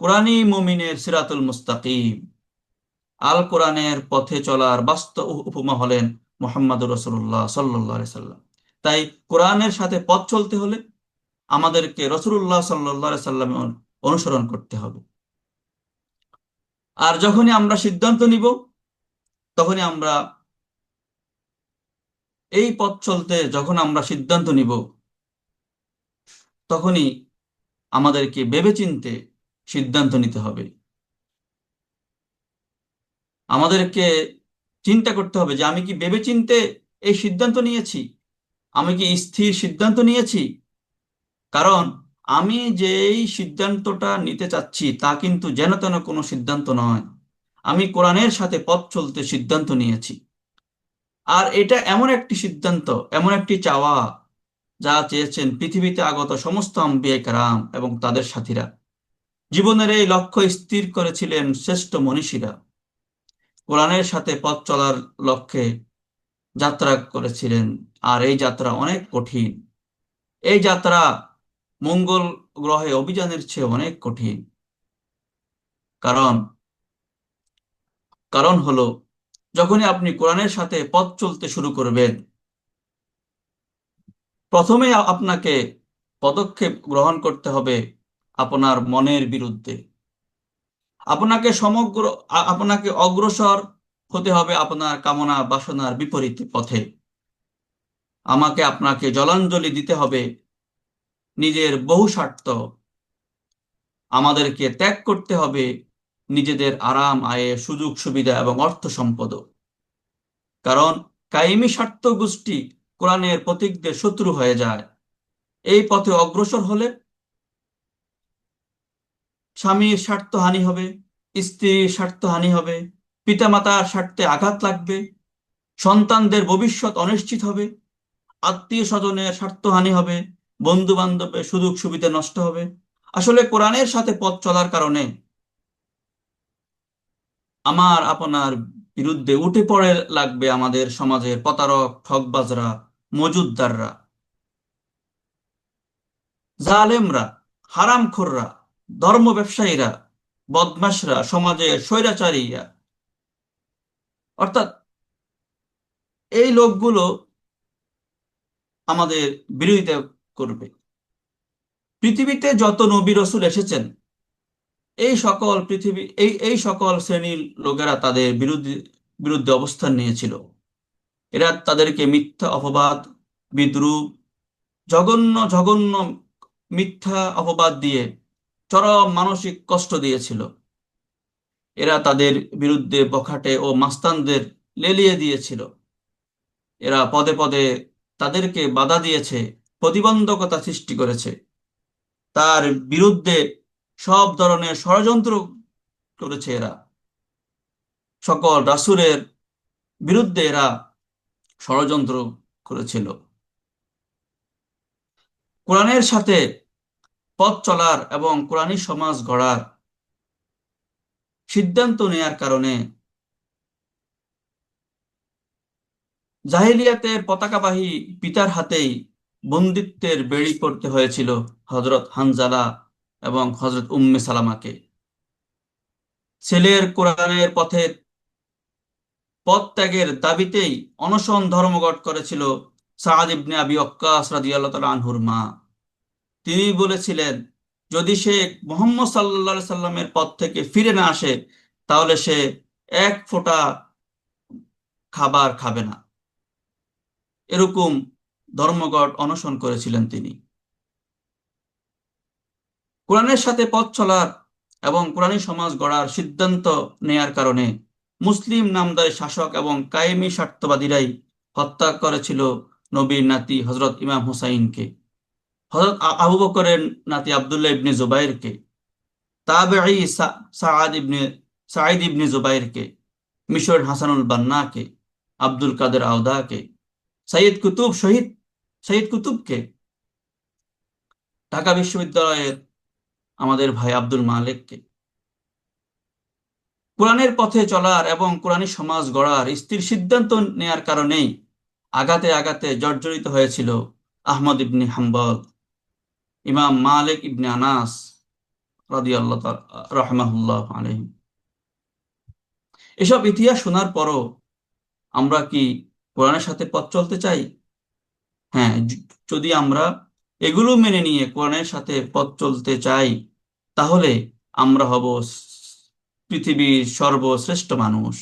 কোরআনই মুমিনের সিরাতুল মুস্তাকিম। আল কোরআনের পথে চলার বাস্তব উপমা হলেন মুহাম্মদুর রাসূলুল্লাহ সাল্লাল্লাহু আলাইহি সাল্লাম। তাই কোরআনের সাথে পথ চলতে হলে আমাদেরকে রাসূলুল্লাহ সাল্লাল্লাহু আলাইহি সাল্লামের অনুসরণ করতে হবে। আর যখনই আমরা সিদ্ধান্ত নিব, তখনই আমরা এই পথ চলতে যখন আমরা সিদ্ধান্ত নিব, তখনই আমাদেরকে ভেবেচিন্তে সিদ্ধান্ত নিতে হবে। আমাদেরকে চিন্তা করতে হবে যে আমি কি ভেবেচিন্তে এই সিদ্ধান্ত নিয়েছি, আমি কি স্থির সিদ্ধান্ত নিয়েছি। কারণ আমি যেই সিদ্ধান্তটা নিতে চাচ্ছি তা কিন্তু যেন তেন কোনো সিদ্ধান্ত নয়, আমি কোরআনের সাথে পথ চলতে সিদ্ধান্ত নিয়েছি। আর এটা এমন একটি সিদ্ধান্ত, এমন একটি চাওয়া, যা চেয়েছেন পৃথিবীতে আগত সমস্ত আম্বিয়া কেরাম এবং তাদের সাথীরা। জীবনের এই লক্ষ্য স্থির করেছিলেন শ্রেষ্ঠ মনীষীরা, কোরআনের সাথে পথ চলার লক্ষ্যে যাত্রা করেছিলেন। আর এই যাত্রা অনেক কঠিন, এই যাত্রা মঙ্গল গ্রহে অভিযানের চেয়ে অনেক কঠিন। কারণ কারণ হলো, যখনই আপনি কোরআনের সাথে পথ চলতে শুরু করবেন, প্রথমে আপনাকে পদক্ষেপ গ্রহণ করতে হবে আপনার মনের বিরুদ্ধে। আপনাকে অগ্রসর হতে হবে আপনার কামনা বাসনার বিপরীত পথে। আপনাকে জলাঞ্জলি দিতে হবে নিজের বহু স্বার্থ, আমাদেরকে ত্যাগ করতে হবে নিজেদের আরাম আয়ের সুযোগ সুবিধা এবং অর্থ সম্পদ। কারণ কায়েমি স্বার্থ গোষ্ঠী কোরআনের প্রতীকদের শত্রু হয়ে যায়। এই পথে অগ্রসর হলে স্বামীর স্বার্থহানি হবে, স্ত্রীর স্বার্থহানি হবে, পিতামাতার স্বার্থে আঘাত লাগবে, সন্তানদের ভবিষ্যৎ অনিশ্চিত হবে, আত্মীয় স্বজনের স্বার্থহানি হবে, বন্ধু বান্ধবের সুযোগ সুবিধা নষ্ট হবে। আসলে কোরআনের সাথে পথ চলার কারণে আপনার বিরুদ্ধে উঠে পড়ে লাগবে আমাদের সমাজের প্রতারক, ঠকবাজরা, মজুদদাররা, জালেমরা, হারামখোররা, ধর্ম ব্যবসায়ীরা, বদমাশরা, সমাজের স্বৈরাচারীরা। অর্থাৎ এই লোকগুলো আমাদের বিরোধিতা করবে। পৃথিবীতে যত নবী রাসূল এসেছেন, এই সকল শ্রেণীর লোকেরা তাদের বিরুদ্ধে অবস্থান নিয়েছিল। এরা তাদেরকে মিথ্যা অপবাদ, বিদ্রূপ, জঘন্য জঘন্য মিথ্যা অপবাদ দিয়ে চরম মানসিক কষ্ট দিয়েছিল। এরা তাদের বিরুদ্ধে বখাটে ও মাস্তানদের লেলিয়ে দিয়েছিল। এরা পদে পদে তাদেরকে বাধা দিয়েছে, প্রতিবন্ধকতা সৃষ্টি করেছে, তার বিরুদ্ধে সব ধরনের ষড়যন্ত্র করেছে। এরা সকল রাসূলের বিরুদ্ধে এরা ষড়যন্ত্র করেছিল। কোরআনের সাথে পথ চলার এবং কোরআনী সমাজ গড়ার সিদ্ধান্ত নেয়ার কারণে জাহিলিয়াতের পতাকাবাহী পিতার হাতেই বন্দিত্বের বেড়ি পড়তে হয়েছিল হযরত হানজালা এবং হযরত উম্মে সালামাকে। ছেলের কোরআনের পথে পথ ত্যাগের দাবিতেই অনশন ধর্মঘট করেছিল সাআদ ইবনে আবি ওয়াক্কাস রাদিয়াল্লাহু তাআলা আনহুর মা। তিনি বলেছিলেন, যদি সে মুহাম্মদ সাল্লাল্লাহু আলাইহি সাল্লামের পথ থেকে ফিরে না আসে, তাহলে সে এক ফোঁটা খাবার খাবে না। এরকম ধর্মঘট অনশন করেছিলেন তিনি। কোরআনের সাথে পথ চলার এবং কোরআনী সমাজ গড়ার সিদ্ধান্ত নেয়ার কারণে মুসলিম নামদারি শাসক এবং কায়েমি স্বার্থবাদীরাই হত্যা করেছিল নবীর নাতি হযরত ইমাম হুসাইনকে, হযরত আবু বকরের নাতি আব্দুল্লাহ ইবনে জুবাইরকে, তাবেঈ সাঈদ ইবনে জুবাইরকে, মিশরের হাসানুল বান্নাকে, আব্দুল কাদের আওদাকে, সাইয়্যিদ কুতুবকে, ঢাকা বিশ্ববিদ্যালয়ের আমাদের ভাই আব্দুল মালেককে। কোরআনের পথে চলার এবং কোরআনী সমাজ গড়ার স্থির সিদ্ধান্ত নেয়ার কারণেই আঘাতে আঘাতে জর্জরিত হয়েছিল আহমদ ইবনে হাম্বল, ইমাম মালিক ইবনে আনাস রাদিয়াল্লাহু তাআলা রাহমাহুল্লাহ আলাইহি। এসব ইতিহাস শোনার পরও আমরা কি কোরআনের সাথে পথ চলতে চাই? হ্যাঁ, যদি আমরা এগুলো মেনে নিয়ে কোরআনের সাথে পথ চলতে চাই, তাহলে আমরা হব পৃথিবীর সর্বশ্রেষ্ঠ মানুষ।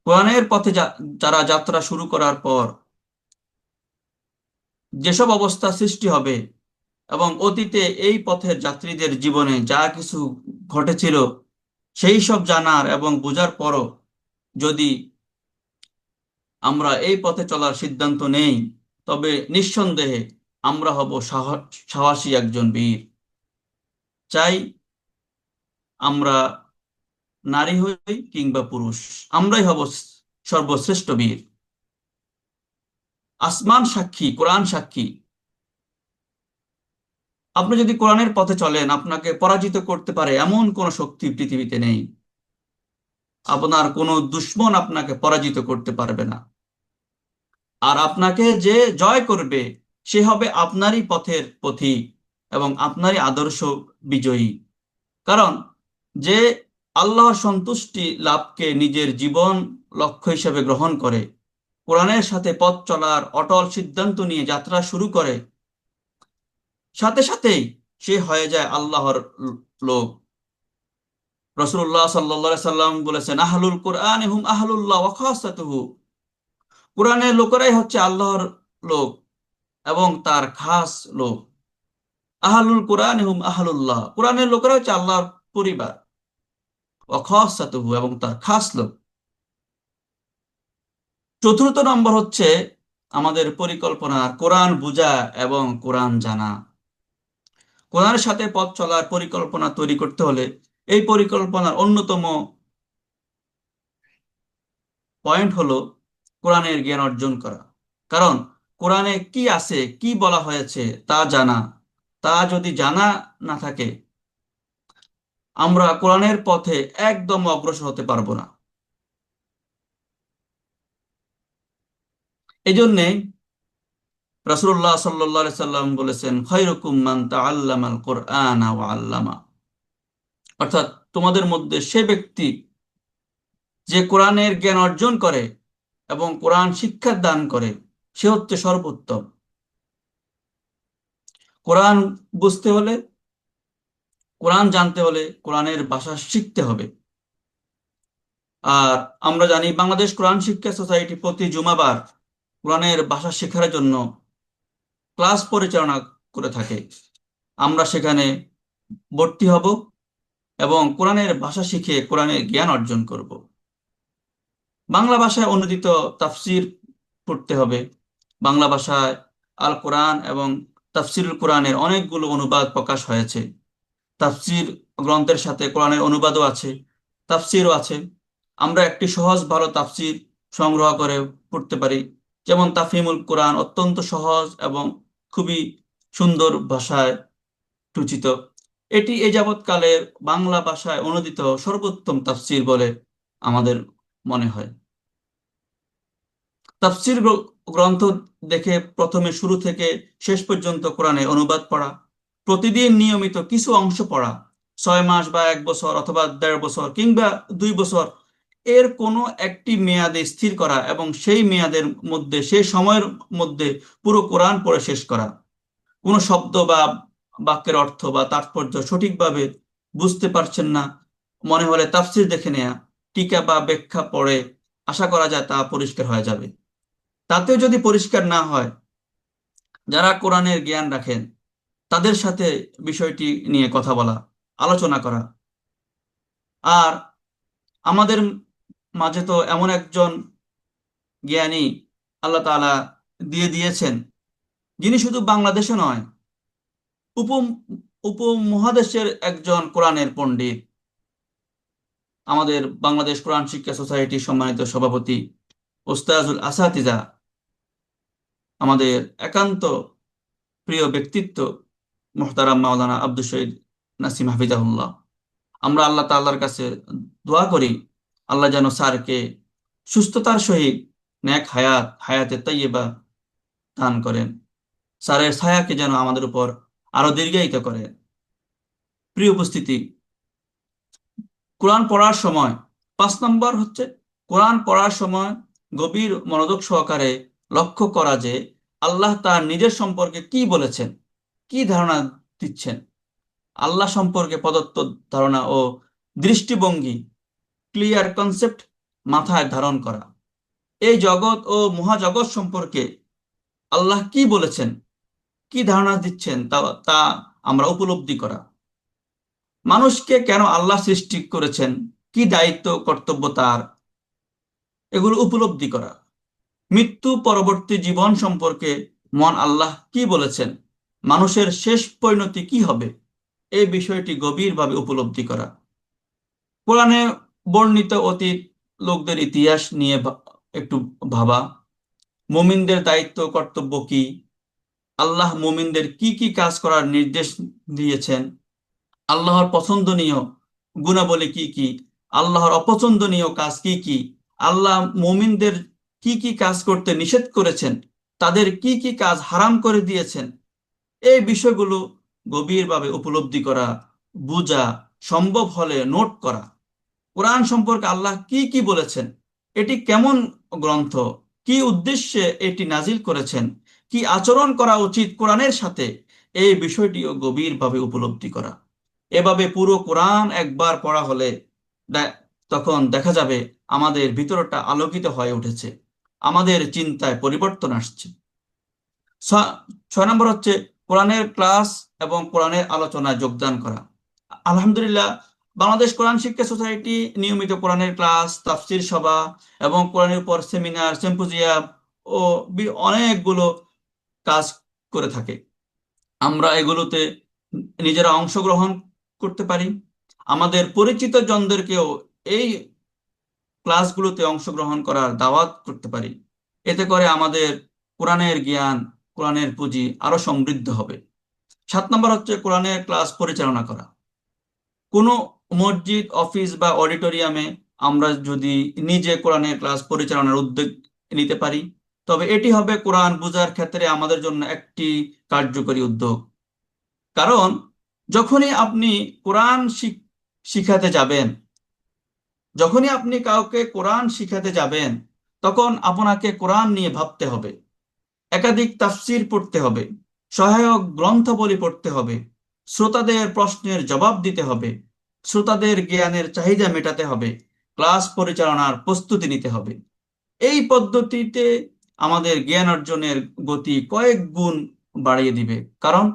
কোরআনের পথে যারা যাত্রা শুরু করার পর যেসব অবস্থা সৃষ্টি হবে এবং অতীতে এই পথের যাত্রীদের জীবনে যা কিছু ঘটেছিল সেই সব জানার এবং বোঝার পরও যদি আমরা এই পথে চলার সিদ্ধান্ত নেই, তবে নিঃসন্দেহে আমরা হব সাহসী একজন বীর। চাই আমরা নারী হই কিংবা পুরুষ, আমরাই হব সর্বশ্রেষ্ঠ বীর। আসমান সাক্ষী, কোরআন সাক্ষী, আপনি যদি কোরআনের পথে চলেন, আপনাকে পরাজিত করতে পারে এমন কোন শক্তি পৃথিবীতে নেই। আপনার কোনো দুশমন আপনাকে পরাজিত করতে পারবে না। আর আপনাকে যে জয় করবে সে হবে আপনারই পথের পথিক এবং আপনারই আদর্শ বিজয়ী। কারণ যে আল্লাহর সন্তুষ্টি লাভকে নিজের জীবন লক্ষ্য হিসেবে গ্রহণ করে, কোরআনের সাথে পথ চলার অটল সিদ্ধান্ত নিয়ে যাত্রা শুরু করে, সাথে সাথেই সে হয়ে যায় আল্লাহর লোক। রাসূলুল্লাহ সাল্লাল্লাহু আলাইহি সাল্লাম বলেছেন, আহলুল কোরআন হুম আহলুল্লাহ ওয়া খাসাতুহু, কোরআনের লোকেরাই হচ্ছে আল্লাহর লোক এবং তার খাস লোক। আহলুল কোরআন হুম আহলুল্লাহ, কোরআনের লোকেরা হচ্ছে আল্লাহর পরিবার, ওয়া খাসাতুহু এবং তার খাস লোক। চতুর্থ নম্বর হচ্ছে আমাদের পরিকল্পনার কোরআন বোঝা এবং কোরআন জানা। কোরআনের সাথে পথ চলার পরিকল্পনা তৈরি করতে হলে এই পরিকল্পনার অন্যতম পয়েন্ট হলো কোরআনের জ্ঞান অর্জন করা। কারণ কোরআনে কি আছে, কি বলা হয়েছে তা জানা, তা যদি জানা না থাকে, আমরা কোরআনের পথে একদম অগ্রসর হতে পারবো না। এই জন্যে রাসূলুল্লাহ সাল্লাল্লাহু আলাইহি সাল্লাম বলেছেন, খায়রুকুম মান তাআল্লামাল কুরআনা ওয়া আল্লামা, অর্থাৎ তোমাদের মধ্যে সে ব্যক্তি যে কোরআনের জ্ঞান অর্জন করে এবং কোরআন শিক্ষা দান করে, সে হচ্ছে সর্বোত্তম। কোরআন বুঝতে হলে, কোরআন জানতে হলে কোরআনের ভাষা শিখতে হবে। আর আমরা জানি বাংলাদেশ কোরআন শিক্ষা সোসাইটি প্রতি জুমাবার কোরআনের ভাষা শেখার জন্য ক্লাস পরিচালনা করে থাকে। আমরা সেখানে ভর্তি হব এবং কোরআনের ভাষা শিখে কোরআনের জ্ঞান অর্জন করব। বাংলা ভাষায় অনুদিত তাফসির পড়তে হবে। বাংলা ভাষায় আল কোরআন এবং তাফসিরুল কোরআনের অনেকগুলো অনুবাদ প্রকাশ হয়েছে। তাফসির গ্রন্থের সাথে কোরআনের অনুবাদও আছে, তাফসিরও আছে। আমরা একটি সহজ ভালো তাফসির সংগ্রহ করে পড়তে পারি, যেমন তাফহিমুল কোরআন, অত্যন্ত সহজ এবং খুবই সুন্দর ভাষায় রচিত। এটি এ যাবৎকালের বাংলা ভাষায় অনুদিত সর্বোত্তম তাফসির বলে আমাদের মনে হয়। তাফসির গ্রন্থ দেখে প্রথমে শুরু থেকে শেষ পর্যন্ত কোরআনের অনুবাদ পড়া, প্রতিদিন নিয়মিত কিছু অংশ পড়া, 6 মাস বা 1 বছর অথবা 1.5 বছর কিংবা 2 বছর, এর কোনো একটি মেয়াদে স্থির করা এবং সেই মেয়াদের মধ্যে, সেই সময়ের মধ্যে পুরো কোরআন পড়ে শেষ করা। কোনো শব্দ বা বাক্যের অর্থ বা তাৎপর্য সঠিকভাবে বুঝতে পারছেন না মনে হলে তাফসির দেখে নেয়া, টিকা বা ব্যাখ্যা পড়ে আশা করা যায় তা পরিষ্কার হয়ে যাবে। তাতেও যদি পরিষ্কার না হয়, যারা কোরআনের জ্ঞান রাখেন তাদের সাথে বিষয়টি নিয়ে কথা বলা, আলোচনা করা। আর আমাদের মাঝে তো এমন একজন জ্ঞানী আল্লাহ তাআলা দিয়ে দিয়েছেন, যিনি শুধু বাংলাদেশে নয়, উপ উপমহাদেশের একজন কোরআনের পণ্ডিত, আমাদের বাংলাদেশ কোরআন শিক্ষা সোসাইটির সম্মানিত সভাপতি ওস্তাজুল আসাতিজা আমাদের একান্ত প্রিয় ব্যক্তিত্ব মুহতারাম মাওলানা আব্দুল শহীদ নাসিম হাফিজাহুল্লাহ। আমরা আল্লাহ তাআলার কাছে দোয়া করি আল্লাহ যেন স্যারকে সুস্থতার সহিত নেক হায়াতে তাইয়্যিবা দান করেন, স্যারের ছায়াকে যেন আমাদের উপর আরো দীর্ঘায়িত করেন। প্রিয় উপস্থিতি, কোরআন পড়ার সময় 5 নম্বর হচ্ছে কোরআন পড়ার সময় গভীর মনোযোগ সহকারে লক্ষ্য করা যে আল্লাহ তার নিজের সম্পর্কে কি বলেছেন, কি ধারণা দিচ্ছেন। আল্লাহ সম্পর্কে প্রদত্ত ধারণা ও দৃষ্টিভঙ্গি, ক্লিয়ার কনসেপ্ট মাথায় ধারণ করা। এই জগৎ ও মহাজগৎ সম্পর্কে আল্লাহ কি বলেছেন, কি ধারণা দিচ্ছেন তা তা আমরা উপলব্ধি করা। মানুষকে কেন আল্লাহ সৃষ্টি করেছেন, কি দায়িত্ব কর্তব্য তার, এগুলো উপলব্ধি করা। মৃত্যু পরবর্তী জীবন সম্পর্কে মহান আল্লাহ কি বলেছেন, মানুষের শেষ পরিণতি কি হবে, এই বিষয়টি গভীরভাবে উপলব্ধি করা। কোরআনে বর্ণিত অতীত লোকদের ইতিহাস নিয়ে একটু ভাবা। মুমিনদের দায়িত্ব কর্তব্য কি, আল্লাহ মুমিনদের কি কি কাজ করার নির্দেশ দিয়েছেন, আল্লাহর পছন্দনীয় গুণাবলী কি কি, আল্লাহর অপছন্দনীয় কাজ কি কি, আল্লাহ মুমিনদের কি কি কাজ করতে নিষেধ করেছেন, তাদের কি কি কাজ হারাম করে দিয়েছেন। এই বিষয়গুলো গভীরভাবে উপলব্ধি করা, বোঝা, সম্ভব হলে নোট করা। কোরআন সম্পর্কে আল্লাহ কি কি বলেছেন, এটি কেমন গ্রন্থ, কি উদ্দেশ্যে এটি নাজিল করেছেন, কি আচরণ করা উচিত কোরআনের সাথে, এই বিষয়টিও গভীরভাবে উপলব্ধি করা। এভাবে পুরো কোরআন একবার পড়া হলে তখন দেখা যাবে আমাদের ভিতরটা আলোকিত হয়ে উঠেছে, আমাদের চিন্তায় পরিবর্তন আসছে। 6 নম্বর হচ্ছে কোরআনের ক্লাস এবং কোরআনের আলোচনায় যোগদান করা। আলহামদুলিল্লাহ, বাংলাদেশ কোরআন শিক্ষা সোসাইটি নিয়মিত কোরআনের ক্লাস, তাফসির সভা এবং কোরআনের উপর সেমিনার, সিম্পোজিয়াম ও অনেকগুলো কাজ করে থাকে। আমরা এগুলোতে নিজেরা অংশগ্রহণ করতে পারি, আমাদের পরিচিত জনদেরকেও এই ক্লাসগুলোতে অংশগ্রহণ করার দাওয়াত করতে পারি। এতে করে আমাদের কোরআনের জ্ঞান, কোরআনের পুঁজি আরো সমৃদ্ধ হবে। 7 নম্বর হচ্ছে কোরআনের ক্লাস পরিচালনা করা। কোনো মসজিদ, অফিস বা অডিটোরিয়ামে আমরা যদি নিজে কোরআনের ক্লাস পরিচালনার উদ্যোগ নিতে পারি, তবে এটি হবে কোরআন বোঝার ক্ষেত্রে আমাদের জন্য একটি কার্যকরী উদ্যোগ। কারণ যখনই আপনি কোরআন শিখাতে যাবেন, যখনই আপনি কাউকে কোরআন শিখাতে যাবেন, তখন আপনাকে কোরআন নিয়ে ভাবতে হবে, একাধিক তাফসির পড়তে হবে, সহায়ক গ্রন্থাবলী পড়তে হবে, শ্রোতাদের প্রশ্নের জবাব দিতে হবে, শ্রোতাদের জ্ঞানের চাহিদা মেটাতে হবে, ক্লাস পরিচালনার প্রস্তুতি নিতে হবে। এই পদ্ধতিতে আমাদের জ্ঞান অর্জনের গতি কয়েক গুণ বাড়িয়ে দিবে। কারণ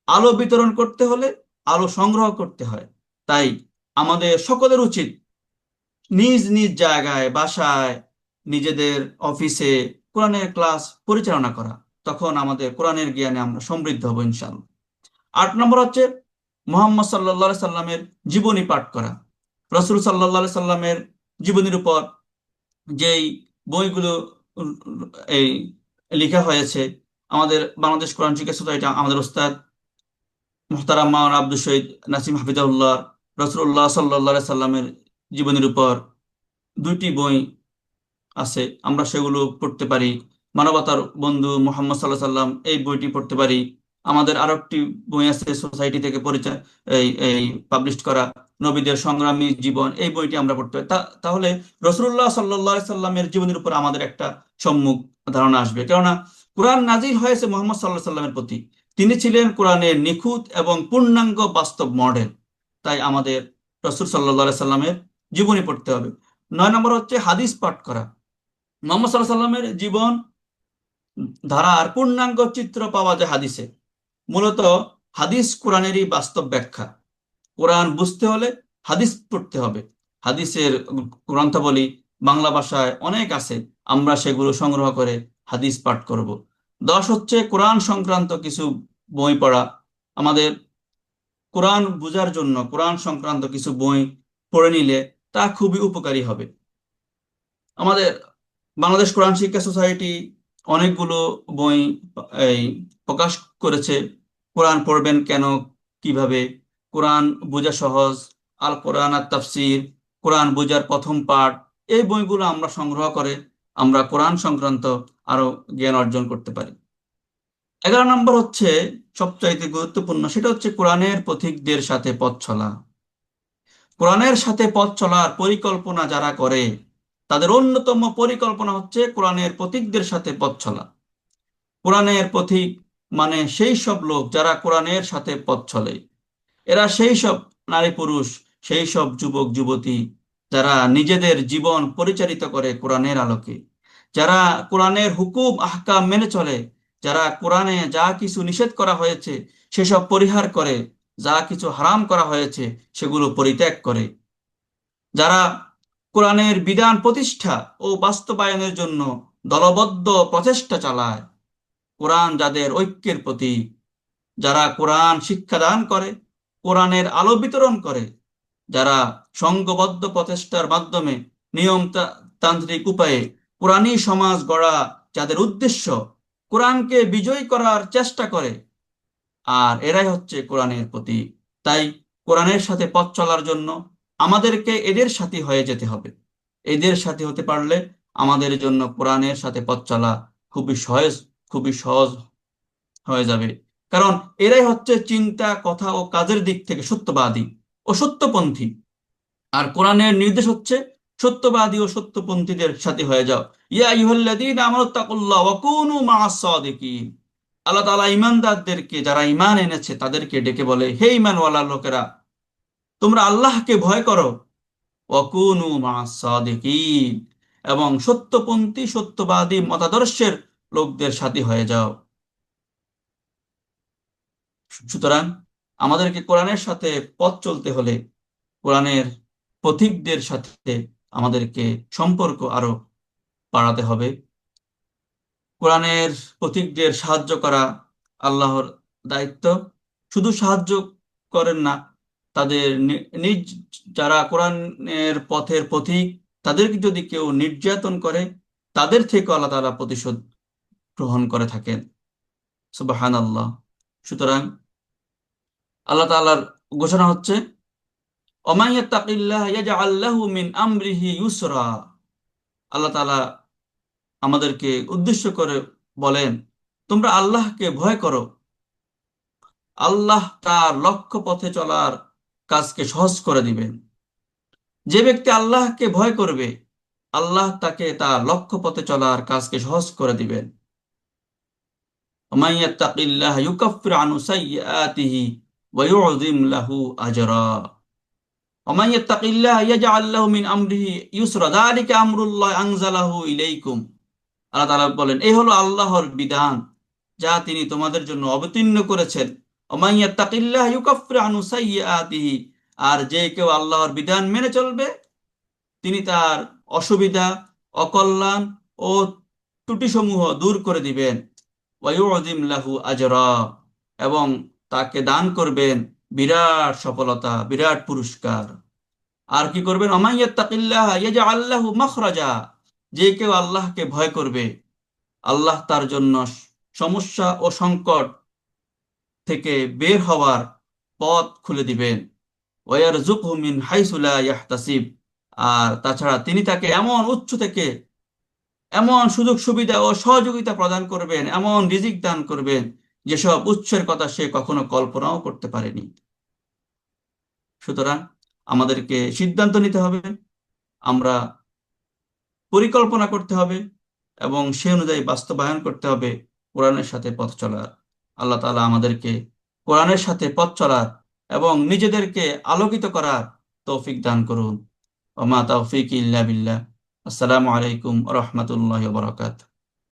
আলো বিতরণ করতে হলে আলো সংগ্রহ করতে হয়। তাই আমাদের সকলের উচিত নিজ নিজ জায়গায়, বাসায়, নিজেদের অফিসে কোরআনের ক্লাস পরিচালনা করা। তখন আমাদের কোরআনের জ্ঞানে আমরা সমৃদ্ধ হব ইনশাআল্লাহ। 8 নম্বর হচ্ছে মুহাম্মদ সাল্লাল্লাহু সাল্লামের জীবনী পাঠ করা। রাসূল সাল্লাল্লাহু সাল্লামের জীবনীর উপর যেই বইগুলো এই লেখা হয়েছে, আমাদের বাংলাদেশ কোরআন শিক্ষা সোসাইটি, আমাদের ওস্তাদ মুহতারাম মাওলানা আব্দুল শহীদ নাসিম হাফিজাহুল্লাহ রাসূলুল্লাহ সাল্লাল্লাহু সাল্লামের জীবনীর উপর 2টি বই আছে, আমরা সেগুলো পড়তে পারি। মানবতার বন্ধু মুহাম্মদ সাল্লাল্লাহু সাল্লাম, এই বইটি পড়তে পারি। আমাদের আরো একটি বই আছে সোসাইটি থেকে পরিচয় এই পাবলিশ করা, নবীদের সংগ্রামী জীবন, এই বইটি আমরা পড়তে পারি। তাহলে রাসূলুল্লাহ সাল্লাল্লাহু সাল্লামের জীবনের উপর আমাদের একটা সম্মুখ ধারণা আসবে। কেননা কোরআন নাজিল হয়েছে মুহাম্মদ সাল্লাল্লাহু সাল্লামের প্রতি, তিনি ছিলেন কোরআনের নিখুঁত এবং পূর্ণাঙ্গ বাস্তব মডেল। তাই আমাদের রাসূল সাল্লাল্লাহু সাল্লামের জীবনী পড়তে হবে। 9 নম্বর হচ্ছে হাদিস পাঠ করা। মুহাম্মদ সাল্লাল্লাহু আলাইহি সাল্লামের জীবন ধারার পূর্ণাঙ্গ চিত্র পাওয়া যায় হাদিসে। মূলত হাদিস কোরআনেরই বাস্তব ব্যাখ্যা। কোরআন বুঝতে হলে হাদিস পড়তে হবে। হাদিসের গ্রন্থাবলী বাংলা ভাষায় অনেক আছে, আমরা সেগুলো সংগ্রহ করে হাদিস পাঠ করব। 10 হচ্ছে কোরআন সংক্রান্ত কিছু বই পড়া। আমাদের কোরআন বোঝার জন্য কোরআন সংক্রান্ত কিছু বই পড়ে নিলে তা খুবই উপকারী হবে। আমাদের বাংলাদেশ কোরআন শিক্ষা সোসাইটি অনেকগুলো বই এই প্রকাশ করেছে, কোরআন পড়বেন কেন, কিভাবে, কোরআন বোঝা সহজ, আল কোরআন আর তাফসির, কোরআন বোঝার প্রথম পাঠ। এই বইগুলো আমরা সংগ্রহ করে আমরা কোরআন সংক্রান্ত আরো জ্ঞান অর্জন করতে পারি। 11 নম্বর হচ্ছে সবচাইতে গুরুত্বপূর্ণ, সেটা হচ্ছে কোরআনের পথিকদের সাথে পথ চলা। কোরআনের সাথে পথ চলার পরিকল্পনা যারা করে তাদের অন্যতম পরিকল্পনা হচ্ছে কোরআনের পথিকদের সাথে পথ চলা। কোরআনের পথিক মানে সেই সব লোক যারা কোরআনের সাথে পথ চলে। এরা সেই সব নারী পুরুষ, সেই সব যুবক যুবতী যারা নিজেদের জীবন পরিচালিত করে কোরআনের আলোকে, যারা কোরআনের হুকুম আহকাম মেনে চলে, যারা কোরআনে যা কিছু নিষেধ করা হয়েছে সেসব পরিহার করে, যা কিছু হারাম করা হয়েছে সেগুলো পরিত্যাগ করে, যারা কোরআনের বিধান প্রতিষ্ঠা ও বাস্তবায়নের জন্য দলবদ্ধ প্রচেষ্টা চালায়, কোরআন যাদের ঐক্যের প্রতীক, যারা কোরআন শিক্ষাদান করে, কোরআনের আলো বিতরণ করে, যারা সংঘবদ্ধ প্রচেষ্টার মাধ্যমে তান্ত্রিক উপায়ে কোরআনী সমাজ গড়া যাদের উদ্দেশ্য, কোরআনকে বিজয়ী করার চেষ্টা করে, আর এরাই হচ্ছে কোরআনের প্রতীক। তাই কোরআনের সাথে পথ চলার জন্য আমাদেরকে এদের সাথী হয়ে যেতে হবে। এদের সাথে হতে পারলে আমাদের জন্য কোরআনের সাথে পথ চলা খুবই সহজ হয়ে যাবে। কারণ এরাই হচ্ছে চিন্তা, কথা ও কাজের দিক থেকে সত্যবাদী ও সত্যপন্থী। আর কোরআনের নির্দেশ হচ্ছে সত্যবাদী ও সত্যপন্থীদের সাথে হয়ে যাও। ইয়া আইয়ুহাল্লাযীনা আমানুত্তাকুল্লাহ ওয়া কুনু মাআস সাদিকিন। আল্লাহ তাআলা ঈমানদারদেরকে, যারা ঈমান এনেছে তাদেরকে ডেকে বলে, হে ঈমানওয়ালা লোকেরা, তোমরা আল্লাহকে ভয় করো, ওয়া কুনু মাআস সাদিকিন, এবং সত্যপন্থী সত্যবাদী মতাদর্শের লোকদের সাথে হয়ে যাও। সুতরাং আমাদেরকে কোরআনের সাথে পথ চলতে হলে কোরআনের পথিকদের সাথে আমাদেরকে সম্পর্ক আরো বাড়াতে হবে। কোরআনের পথিকদের সাহায্য করা আল্লাহর দায়িত্ব। শুধু সাহায্য করেন না, তাদের নিজ যারা কোরআনের পথের পথিক তাদেরকে যদি কেউ নির্যাতন করে তাদের থেকে আল্লাহ তাআলা প্রতিশোধ গ্রহণ করে থাকেন। সুবহানাল্লাহ। সুতরাং আল্লাহ তাআলার ঘোষণা হচ্ছে, ওমান ইয়াত্তাকিল্লাহ ইয়াজআল লাহু মিন আমরিহি ইউসরা। আল্লাহ তাআলা আমাদেরকে উদ্দেশ্য করে বলেন, তোমরা আল্লাহকে ভয় করো, আল্লাহ তার লক্ষ্য পথে চলার কাজকে সহজ করে দিবেন। যে ব্যক্তি আল্লাহকে ভয় করবে আল্লাহ তাকে তার লক্ষ্য পথে চলার কাজকে সহজ করে দিবেন। ওমান ইয়াত্তাকিল্লাহ ইউকাফির আনহু সাইয়্যাতিহি ওয়া ইউযিম লাহু আজরা। ওমান ইয়াত্তাকিল্লাহ ইয়াজআল লাহু মিন আমরিহি ইউসরা যালিকা আমরুল্লাহ আনজালাহু ইলাইকুম। আল্লাহ তাআলা বলেন, এই হলো আল্লাহর বিধান যা তিনি তোমাদের জন্য অবতীর্ণ করেছেন। ওমান ইয়াত্তাকিল্লাহ ইউকাফির আনহু সাইয়্যাতিহি, আর যে কেউ আল্লাহর বিধান মেনে চলবে তিনি তার অসুবিধা, অকল্যাণ ও ত্রুটিসমূহ দূর করে দিবেন। ওয়া ইউযিম লাহু আজরা, এবং তাকে দান করবেন বিরাট সফলতা, বিরাট পুরস্কার। আর কি করবেন? ওমান ইয়াত্তাকিল্লাহ ইয়াজআল লাহু মাখরাজা, যে কেউ আল্লাহকে ভয় করবে আল্লাহ তার জন্য সমস্যা ও সংকট থেকে বের হওয়ার পথ খুলে দিবেন। ওয়ারযুকহু মিন হাইসু লা ইয়াহতাসিব, আর তাছাড়া তিনি তাকে এমন উচ্চ থেকে এমন সুযোগ সুবিধা ও সহযোগিতা প্রদান করবেন, এমন রিজিক দান করবেন যেসব উৎসের কথা সে কখনো কল্পনাও করতে পারেনি। সুতরাং আমাদেরকে সিদ্ধান্ত নিতে হবে, আমরা পরিকল্পনা করতে হবে এবং সে অনুযায়ী বাস্তবায়ন করতে হবে কোরআনের সাথে পথ চলার। আল্লাহ তাআলা আমাদেরকে কোরআনের সাথে পথ চলার এবং নিজেদেরকে আলোকিত করার তৌফিক দান করুন। ওয়া মা তাওফীকি ইল্লা বিল্লাহ। আসসালামু আলাইকুম ওয়া রাহমাতুল্লাহি ওয়া বারাকাতুহু।